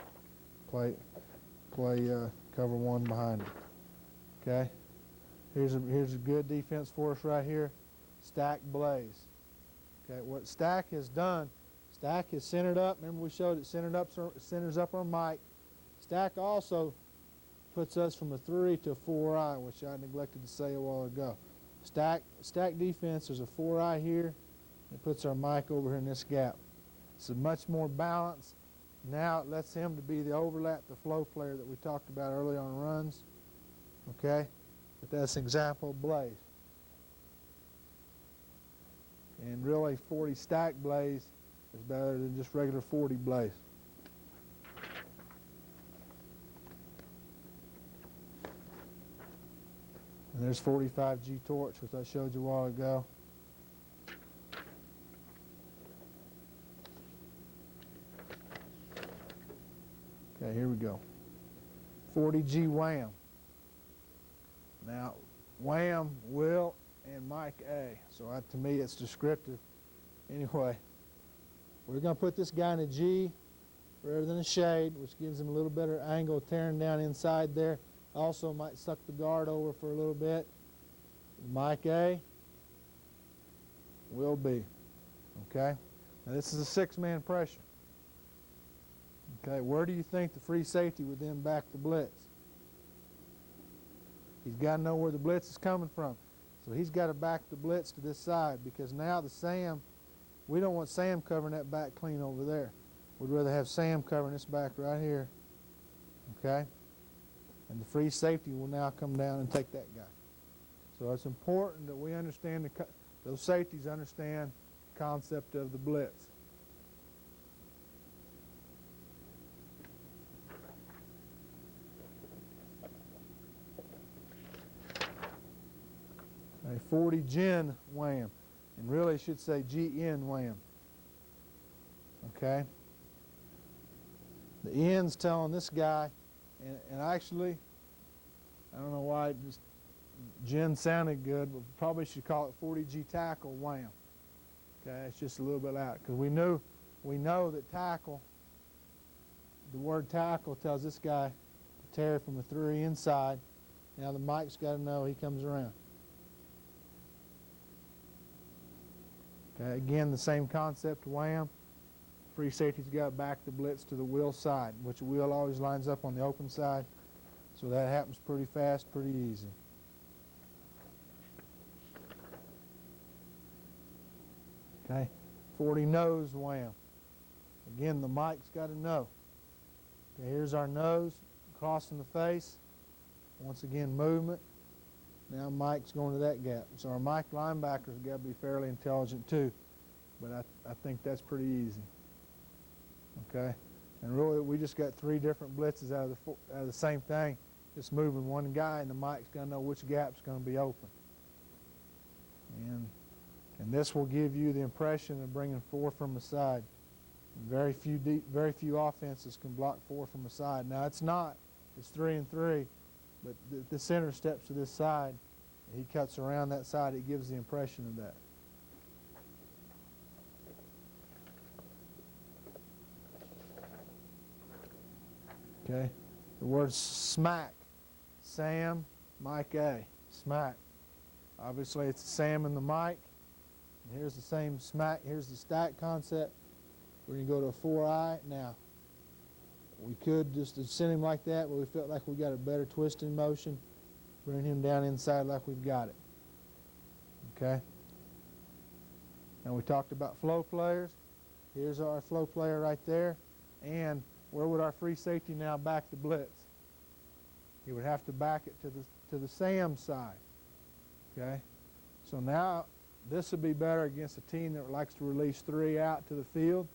Play cover one behind it. Okay? Here's a good defense for us right here. Stack blaze. Okay, what Stack has done, Stack is centered up. Remember we showed it centers up our Mike. Stack also puts us from a 3 to a 4-eye, which I neglected to say a while ago. Stack defense, there's a 4-eye here. It puts our Mike over here in this gap. It's a much more balanced. Now it lets him to be the overlap, the flow player that we talked about early on runs. Okay? But that's an example of blaze. And really 40 stack blaze is better than just regular 40 blaze. And there's 45G torch, which I showed you a while ago. Okay, here we go. 40G wham. Now, wham, Will, and Mike A. So to me, it's descriptive. Anyway, we're going to put this guy in a G rather than a shade, which gives him a little better angle tearing down inside there. Also might suck the guard over for a little bit. Mike A. Will B. Okay? Now this is a 6-man pressure. Okay, where do you think the free safety would then back the blitz? He's got to know where the blitz is coming from. So he's got to back the blitz to this side, because now the Sam, we don't want Sam covering that back clean over there. We'd rather have Sam covering this back right here. Okay? And the free safety will now come down and take that guy. So it's important that we understand, those safeties understand the concept of the blitz. A 40 gen wham, and really should say GN wham. Okay? The end's telling this guy, and actually, I don't know why just gen sounded good, but probably should call it 40G tackle wham. Okay, it's just a little bit out, because we know that tackle, the word tackle tells this guy to tear from the 3 inside. Now the Mike's got to know he comes around. Okay, again, the same concept, wham. Free safety's got to back the blitz to the wheel side, which the wheel always lines up on the open side. So that happens pretty fast, pretty easy. Okay, 40 nose wham. Again, the Mike's got to know. Okay, here's our nose, crossing the face. Once again, movement. Now Mike's going to that gap. So our Mike linebackers got to be fairly intelligent too. But I think that's pretty easy. Okay, and really we just got 3 different blitzes out of the same thing. Just moving one guy, and the Mike's going to know which gap's going to be open. And this will give you the impression of bringing 4 from the side. Very few offenses can block 4 from the side. Now it's not. It's 3 and 3, but the center steps to this side. He cuts around that side. It gives the impression of that. Okay, the word smack, Sam, Mike A, smack. Obviously it's the Sam and the Mike. And here's the same smack. Here's the stack concept. We're going to go to a 4-eye. Now, we could just send him like that, but we felt like we got a better twisting motion. Bring him down inside like we've got it. Okay? And we talked about flow players. Here's our flow player right there. And where would our free safety now back the blitz? He would have to back it to the Sam side. Okay? So now this would be better against a team that likes to release 3 out to the field.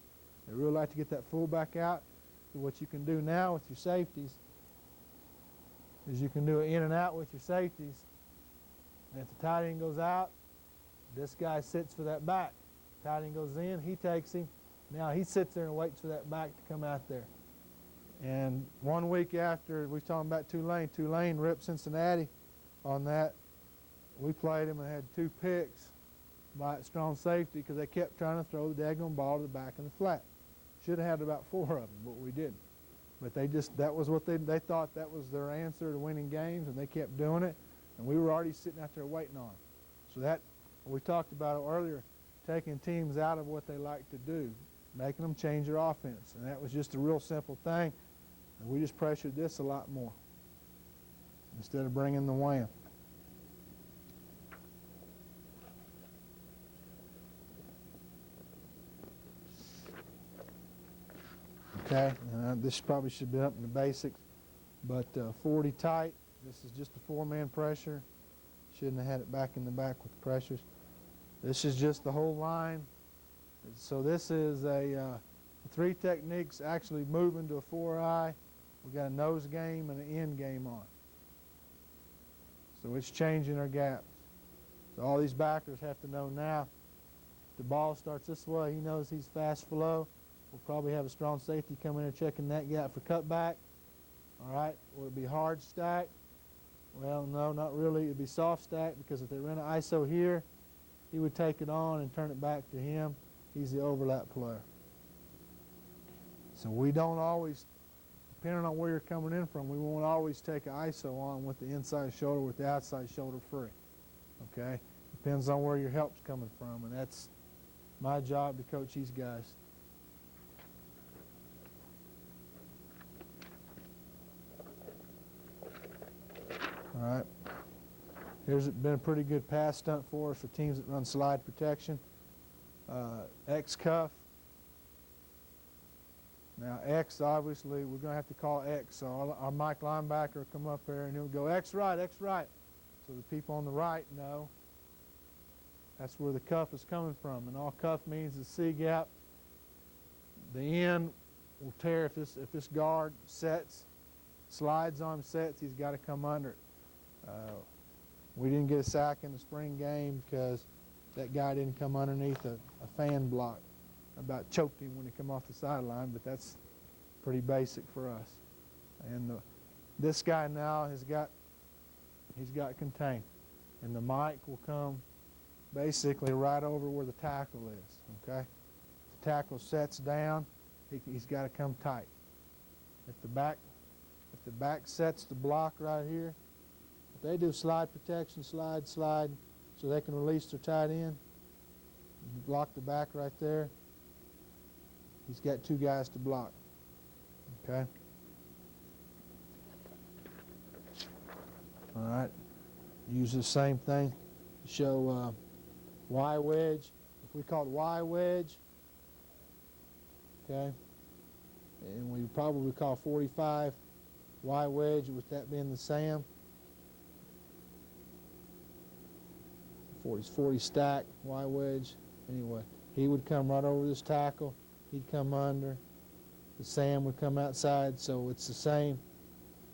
They really like to get that fullback out. So what you can do now with your safeties is you can do an in and out with your safeties. And if the tight end goes out, this guy sits for that back. Tight end goes in, he takes him. Now he sits there and waits for that back to come out there. And 1 week after, we were talking about Tulane ripped Cincinnati on that. We played him and had 2 picks by a strong safety because they kept trying to throw the daggone ball to the back of the flat. Should have had about 4 of them, but we didn't. But that was what they thought that was their answer to winning games, and they kept doing it. And we were already sitting out there waiting on them. So that, we talked about it earlier, taking teams out of what they like to do, making them change their offense. And that was just a real simple thing. And we just pressured this a lot more instead of bringing the wham. Okay, this probably should be up in the basics, but 40 tight. This is just a 4-man pressure. Shouldn't have had it back in the back with the pressures. This is just the whole line. So this is a 3 techniques actually moving to a 4-eye. We got a nose game and an end game on. So it's changing our gaps. So all these backers have to know now. If the ball starts this way, he knows he's fast flow. We'll probably have a strong safety come in there checking that gap for cutback. All right, will it be hard stack? Well, no, not really. It'd be soft stack because if they run an ISO here, he would take it on and turn it back to him. He's the overlap player. So we don't always, depending on where you're coming in from, we won't always take an ISO on with the inside shoulder with the outside shoulder free. Okay? Depends on where your help's coming from, and that's my job to coach these guys. All right. Here's been a pretty good pass stunt for us for teams that run slide protection. X cuff. Now X, obviously, we're going to have to call X. So our Mike linebacker will come up here and he'll go X right, X right. So the people on the right know that's where the cuff is coming from. And all cuff means is C gap. The end will tear if this guard sets, slides on sets, he's got to come under it. We didn't get a sack in the spring game because that guy didn't come underneath a fan block. About choked him when he come off the sideline, but that's pretty basic for us. And this guy now he's got contained, and the mic will come basically right over where the tackle is. Okay, the tackle sets down, he's got to come tight. If the back sets the block right here, if they do slide protection, slide, so they can release their tight end, block the back right there. He's got two guys to block. Okay. All right. Use the same thing to show Y wedge. If we call it Y wedge, okay, and we probably call 45 Y wedge, with that being the SAM. 40 stack Y wedge. Anyway, he would come right over this tackle. He'd come under. The SAM would come outside, so it's the same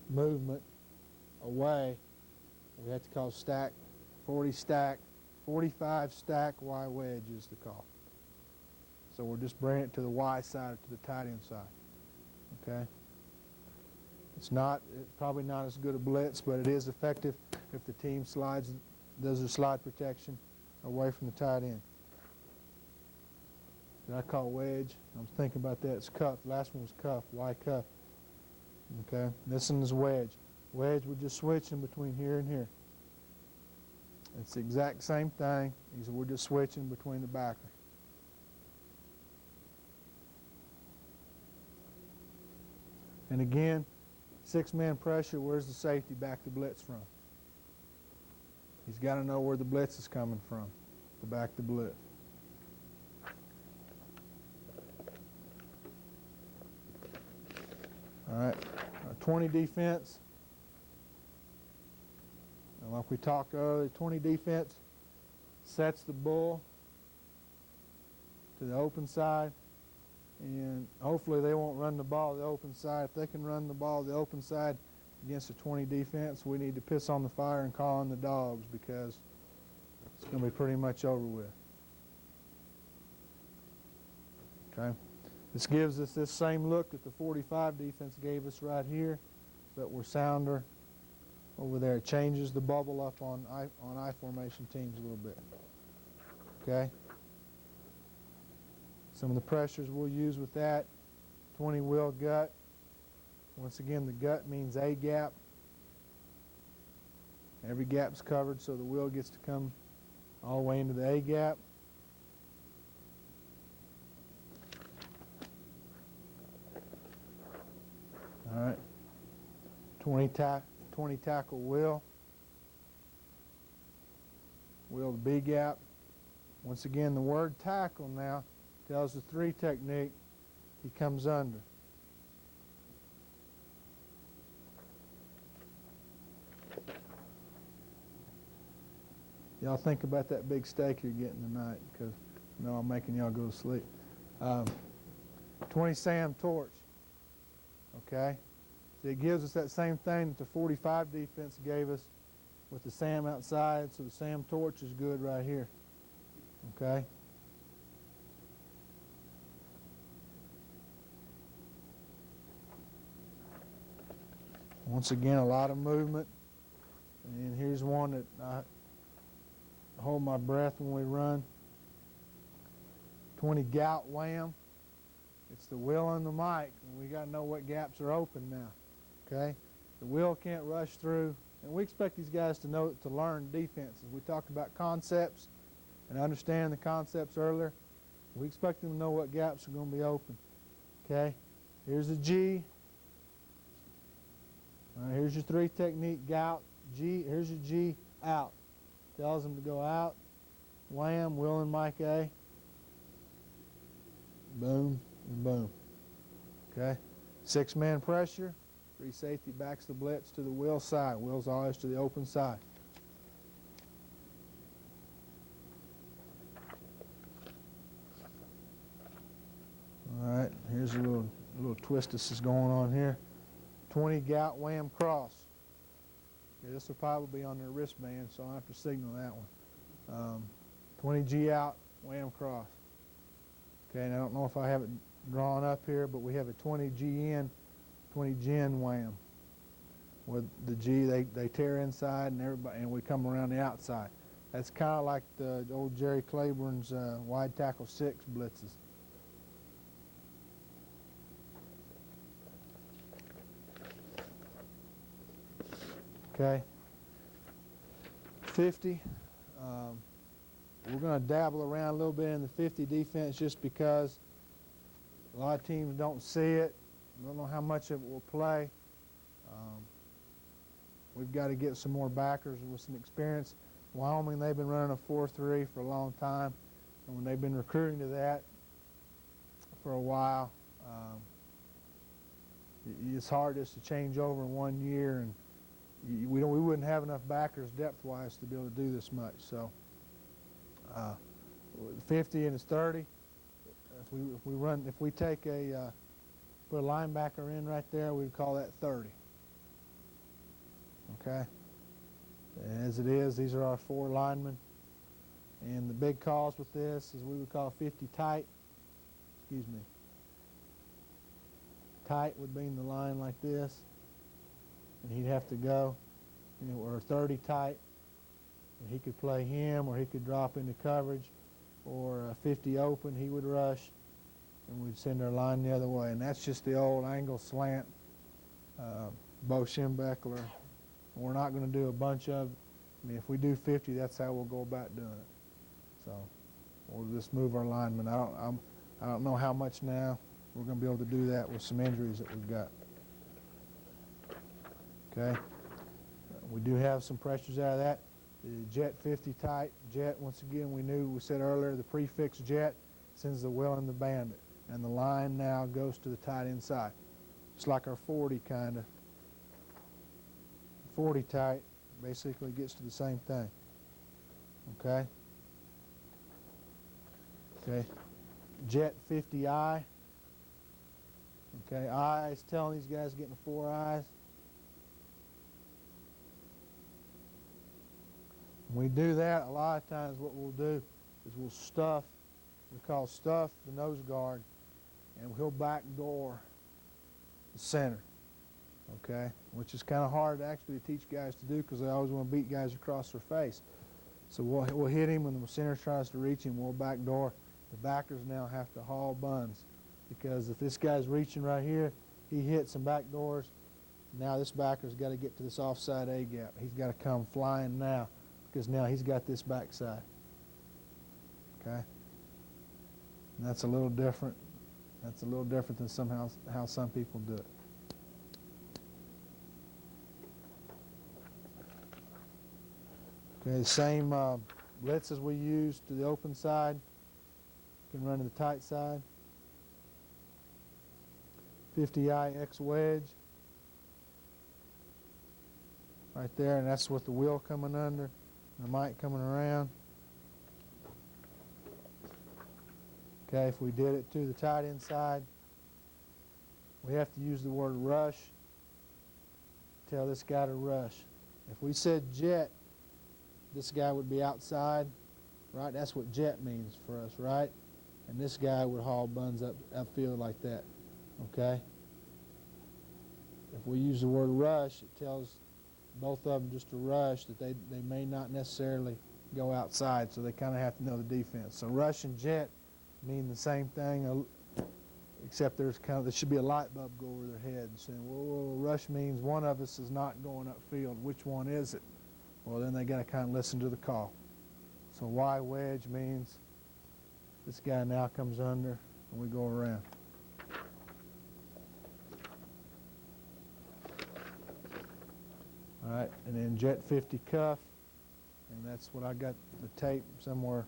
movement away. We have to call stack, 40 stack, 45 stack Y wedge is the call. So we're just bringing it to the Y side, to the tight end side. Okay. It's probably not as good a blitz, but it is effective if the team does their slide protection away from the tight end. Did I call wedge? I was thinking about that. It's cuff. Last one was cuff, Y cuff. Okay, this one is wedge. Wedge, we're just switching between here and here. It's the exact same thing. We're just switching between the backer. And again, 6-man pressure, where's the safety back the blitz from? He's got to know where the blitz is coming from to back the blitz. All right, 20 defense. And like we talked earlier, 20 defense sets the bull to the open side, and hopefully they won't run the ball the open side. If they can run the ball the open side against a 20 defense, we need to piss on the fire and call on the dogs, because it's going to be pretty much over with. Okay. This gives us this same look that the 45 defense gave us right here, but we're sounder over there. It changes the bubble up on I formation teams a little bit. Okay. Some of the pressures we'll use with that: 20 wheel gut. Once again, the gut means A gap. Every gap's covered, so the wheel gets to come all the way into the A gap. All right, 20 tackle wheel to B gap. Once again, the word tackle now tells the 3 technique. He comes under. Y'all think about that big steak you're getting tonight, because I know I'm making y'all go to sleep. 20 SAM torch. Okay, so it gives us that same thing that the 45 defense gave us with the SAM outside, so the SAM torch is good right here. Okay. Once again, a lot of movement, and here's one that I hold my breath when we run. 20 gout wham. It's the wheel and the mic, and we got to know what gaps are open now. Okay, the wheel can't rush through, and we expect these guys to learn defenses. We talked about concepts and understand the concepts earlier. We expect them to know what gaps are going to be open. Okay, here's a G. All right, here's your 3 technique: gout, G, here's your G, out. Tells them to go out. Wham, Will and Mike A. Boom and boom. Okay? 6-man pressure. Free safety backs the blitz to the Will side. Will's always to the open side. All right, here's a little twist this is going on here. 20 gout wham cross. Okay, this will probably be on their wristband, so I'll have to signal that one. 20 G out, wham cross. Okay, and I don't know if I have it drawn up here, but we have a 20 G in, 20 gen wham. With the G, they tear inside and we come around the outside. That's kind of like the old Jerry Claiborne's wide tackle 6 blitzes. Okay, 50. We're going to dabble around a little bit in the 50 defense just because a lot of teams don't see it, don't know how much it will play. We've got to get some more backers with some experience. Wyoming, they've been running a 4-3 for a long time, and when they've been recruiting to that for a while, it's hard just to change over in 1 year, and we wouldn't have enough backers depth-wise to be able to do this much. So 50 and it's 30. If we take put a linebacker in right there, we'd call that 30. Okay. As it is, these are our 4 linemen, and the big calls with this is we would call 50 tight. Excuse me. Tight would mean the line like this, and he'd have to go, or 30 tight, and he could play him, or he could drop into coverage, or 50 open, he would rush, and we'd send our line the other way. And that's just the old angle slant, Bo Schembechler. We're not going to do a bunch of, if we do 50, that's how we'll go about doing it. So we'll just move our linemen. I don't know how much now. We're going to be able to do that with some injuries that we've got. Okay. We do have some pressures out of that. The jet 50 tight. Jet, once again, we said earlier, the prefix jet sends the Will and the bandit. And the line now goes to the tight inside. It's like our 40 kind of. 40 tight basically gets to the same thing. Okay? Okay. Jet 50I. Okay, I is telling these guys getting 4 eyes. When we do that, a lot of times what we'll do is we'll stuff, we call stuff the nose guard, and he'll backdoor the center. Okay, which is kind of hard actually to teach guys to do because they always want to beat guys across their face. So we'll hit him when the center tries to reach him. We'll backdoor. The backers now have to haul buns because if this guy's reaching right here, he hits some backdoors. Now this backer's got to get to this offside A gap. He's got to come flying now because now he's got this backside. Okay, and that's a little different. That's a little different than how some people do it. Okay, the same blitz as we use to the open side, can run to the tight side. 50I X wedge, right there, and that's with the Will coming under, and the Mike coming around. Okay, if we did it to the tight inside, we have to use the word rush. Tell this guy to rush. If we said jet, this guy would be outside, right? That's what jet means for us, right? And this guy would haul buns upfield like that, okay? If we use the word rush, it tells both of them just to rush, that they may not necessarily go outside, so they kind of have to know the defense. So rush and jet mean the same thing, except there should be a light bulb go over their head saying, well, rush means one of us is not going upfield. Which one is it? Well, then they got to kind of listen to the call. So Y wedge means this guy now comes under and we go around. All right, and then Jet 50 cuff, and that's what I got the tape somewhere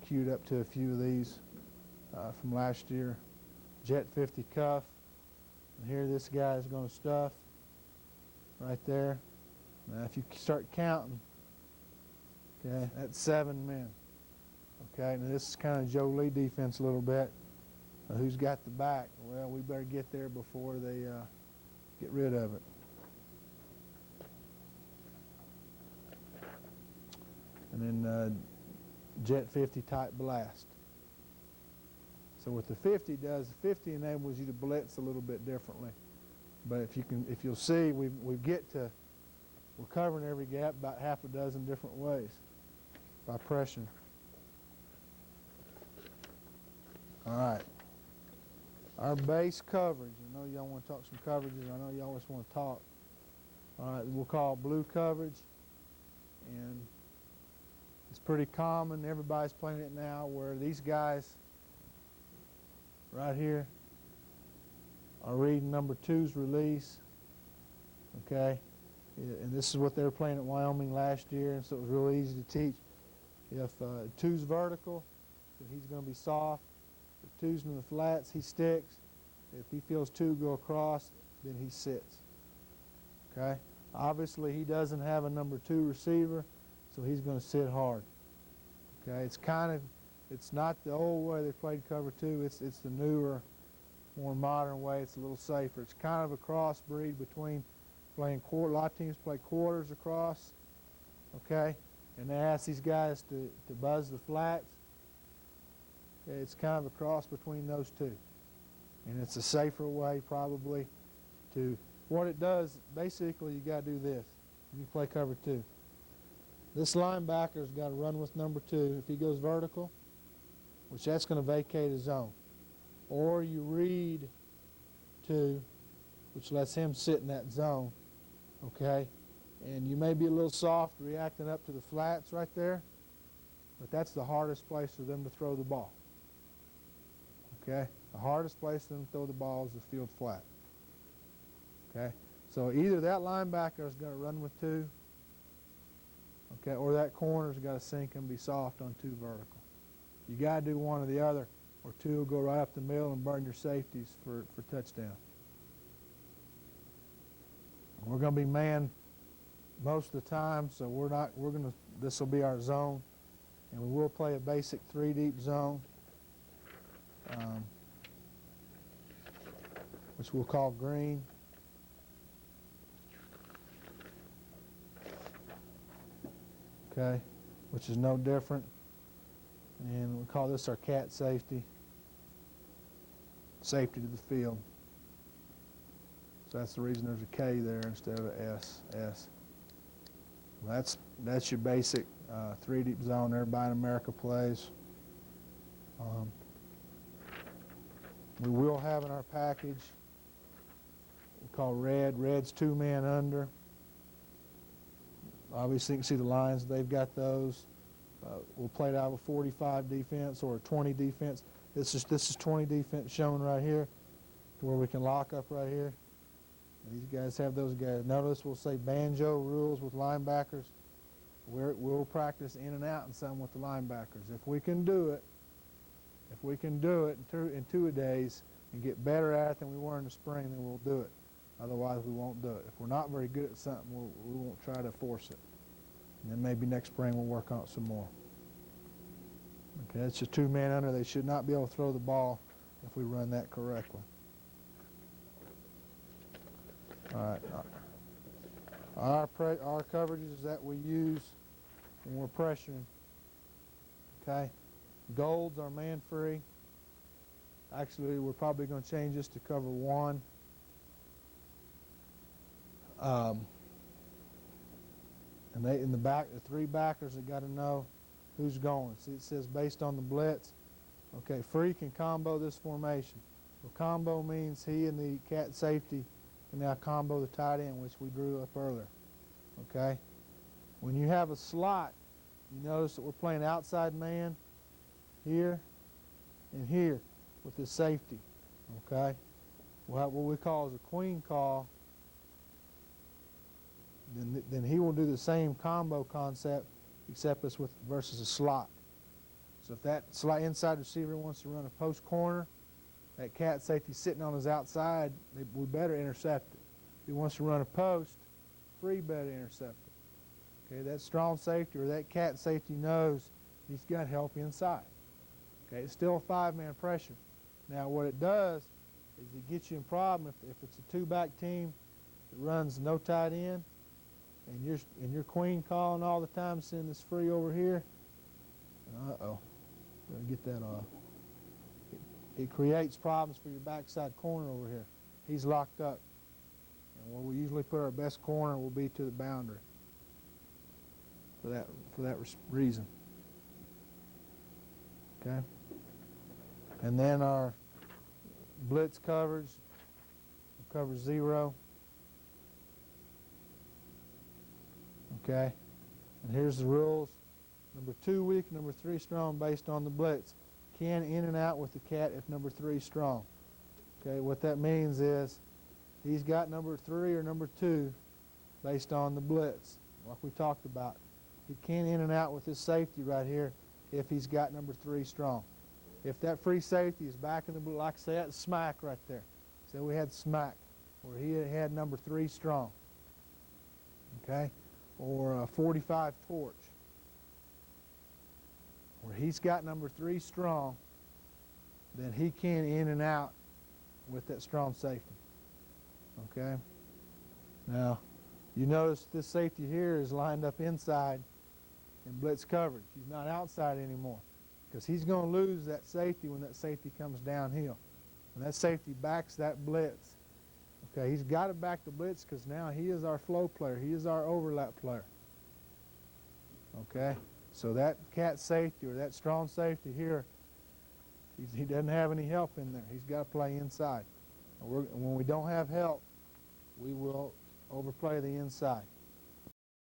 queued up to a few of these from last year. Jet 50 cuff, and here this guy is going to stuff right there. Now if you start counting, okay, that's 7 men. Okay, now this is kind of Joe Lee defense a little bit. Who's got the back? Well, we better get there before they get rid of it. And then Jet 50 type blast. So what the 50 does, the 50 enables you to blitz a little bit differently. But if you'll see, we're covering every gap about half a dozen different ways by pressure. All right. Our base coverage. I know y'all want to talk some coverages. I know you always want to talk. All right, we'll call blue coverage, and it's pretty common. Everybody's playing it now, where these guys right here are reading number 2's release. Okay, and this is what they were playing at Wyoming last year, and so it was really easy to teach. If 2's vertical, then he's going to be soft. If 2's in the flats, he sticks. If he feels 2 go across, then he sits. Okay? Obviously, he doesn't have a number 2 receiver, so he's going to sit hard. Okay? It's not the old way they played cover 2. It's the newer, more modern way. It's a little safer. It's kind of a crossbreed between playing quarter. A lot of teams play quarters across. Okay? And they ask these guys to buzz the flats. It's kind of a cross between those two. And it's a safer way probably to, what it does, basically you got to do this. You play cover 2. This linebacker's got to run with number 2. If he goes vertical, which that's going to vacate a zone. Or you read 2, which lets him sit in that zone. Okay? And you may be a little soft reacting up to the flats right there, but that's the hardest place for them to throw the ball. Okay? The hardest place for them to throw the ball is the field flat. Okay? So either that linebacker is going to run with 2, okay, or that corner's got to sink and be soft on 2 vertical. You got to do one or the other, or 2 will go right up the middle and burn your safeties for touchdown. We're going to be man most of the time, so this will be our zone, and we will play a basic 3 deep zone, which we'll call green. Okay, which is no different, and we'll call this our cat safety to the field. So that's the reason there's a K there instead of an S. That's your basic 3 deep zone everybody in America plays. We will have in our package we call red. Red's 2 man under. Obviously, you can see the lines. They've got those. We'll play it out with 45 defense or a 20 defense. This is 20 defense shown right here, to where we can lock up right here. These guys have those guys. Notice we'll say banjo rules with linebackers. We'll practice in and out and some with the linebackers. If we can do it in 2 days and get better at it than we were in the spring, then we'll do it. Otherwise, we won't do it. If we're not very good at something, we won't try to force it. And then maybe next spring we'll work on it some more. Okay, that's your 2 man under. They should not be able to throw the ball if we run that correctly. All right. Our coverages that we use when we're pressuring. Okay. Golds are man free. Actually, we're probably going to change this to cover 1. And in the back, the 3 backers have got to know who's going. See, it says based on the blitz. Okay, free can combo this formation. Well, combo means he and the cat safety can now combo the tight end, which we drew up earlier. Okay? When you have a slot, you notice that we're playing outside man here and here with this safety. Okay? We'll have what we call is a queen call. then he will do the same combo concept, except it's versus a slot. So if that inside receiver wants to run a post corner, that cat safety sitting on his outside, we better intercept it. If he wants to run a post, free better intercept it. Okay, that strong safety or that cat safety knows he's got help inside. Okay, it's still a 5-man pressure. Now what it does is it gets you in problem if it's a 2-back team that runs no tight end, and you're queen calling all the time, sending this free over here. Uh-oh, gotta get that off. It creates problems for your backside corner over here. He's locked up, and where we usually put our best corner will be to the boundary. For that reason. Okay, and then our blitz coverage covers 0. Okay, and here's the rules. Number 2 weak, number 3 strong based on the blitz. Can in and out with the cat if number 3 is strong. Okay, what that means is he's got number 3 or number 2 based on the blitz, like we talked about. He can in and out with his safety right here if he's got number 3 strong. If that free safety is back in the blitz, like say that smack right there. Say we had smack where he had number 3 strong. Okay, or a 45 torch where he's got number 3 strong, then he can in and out with that strong safety. Okay? Now, you notice this safety here is lined up inside in blitz coverage. He's not outside anymore because he's going to lose that safety when that safety comes downhill. When that safety backs that blitz. Okay, he's got to back the blitz because now he is our flow player. He is our overlap player. Okay? So that cat safety or that strong safety here, he doesn't have any help in there. He's got to play inside. When we don't have help, we will overplay the inside.